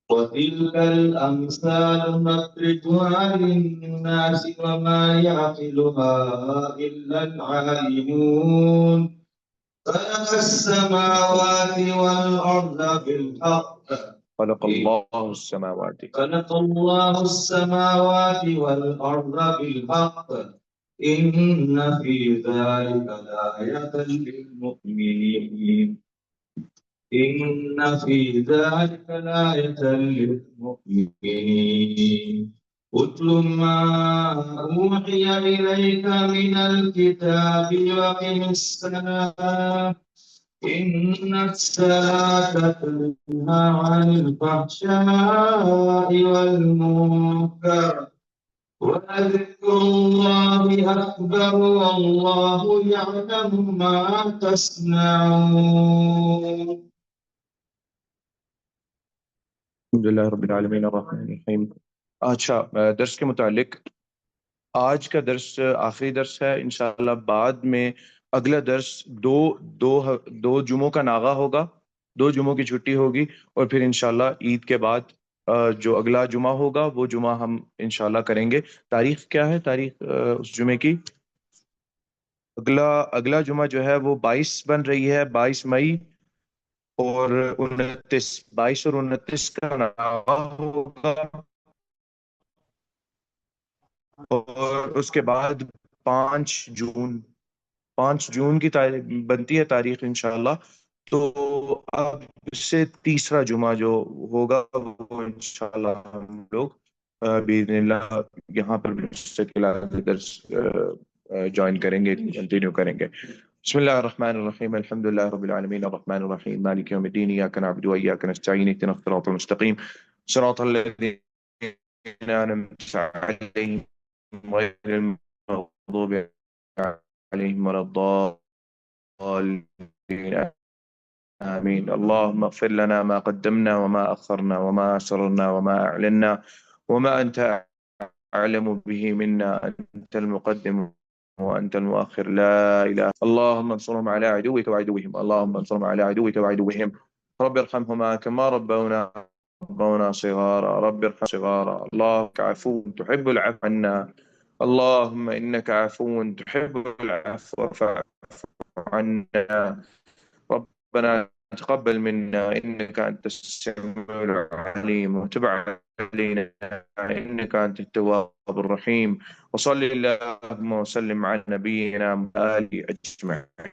وتلك الأمثال نضربها للناس وما يعقلها إلا العالمون خلق السماوات والأرض بالحق خلق الله السماوات خلق الله السماوات والأرض بالحق إن في ذلك لآية للمؤمنين إن في ذلك لآية للمؤمنين اتل ما أوحي إليك من الكتاب وأقم الصلاة إن الصلاة تنهى عن الفحشاء والمنكر وذكر الله أكبر والله يعلم ما تصنعون. الحمدللہ رب العالمین الرحمن الرحیم. اچھا، درس کے متعلق آج کا درس آخری درس ہے انشاءاللہ. بعد میں اگلا درس دو جمعوں کا ناغہ ہوگا، 2 جمعوں کی چھٹی ہوگی، اور پھر انشاءاللہ عید کے بعد جو اگلا جمعہ ہوگا وہ جمعہ ہم انشاءاللہ کریں گے. تاریخ کیا ہے؟ تاریخ اس جمعے کی اگلا جمعہ جو ہے وہ 22 بن رہی ہے، 22 مئی اور 22 اور 29 کا ناغہ ہوگا، اور اس کے بعد 5 جون کی تاریخ بنتی ہے تاریخ انشاءاللہ. تو اب سے تیسرا جمعہ جو ہوگا وہ انشاءاللہ ہم لوگ باذن اللہ یہاں پر درس جوائن کریں گے، کنٹینیو کریں گے. بسم اللہ الرحمن الرحیم. الحمدللہ رب العالمین الرحمن الرحیم مالک یوم الدین ایاک نعبد و ایاک نستعین اهدنا الصراط المستقیم صراط الذین انعمت علیہم غیر المغضوب علیہم ولا الضالین آمین. اللهم اغفر لنا ما قدمنا وما أخرنا وما أسررنا وما أعلنا وما أنت أعلم به منا، أنت المقدم وأنت المؤخر لا إله. اللهم انصرهم على عدوك وعدوهم، اللهم انصرهم على عدوك وعدوهم. رب ارحمهما كما ربونا صغارا، رب ارحم صغارا. اللهم عفو تحب العفو عنا، اللهم إنك عفو تحب العفو فاعف عنا. ربنا تقبل منا إنك أنت السميع العليم وتب علينا إنك أنت التواب الرحيم. وصل اللهم وسلم على نبينا وآله أجمعين.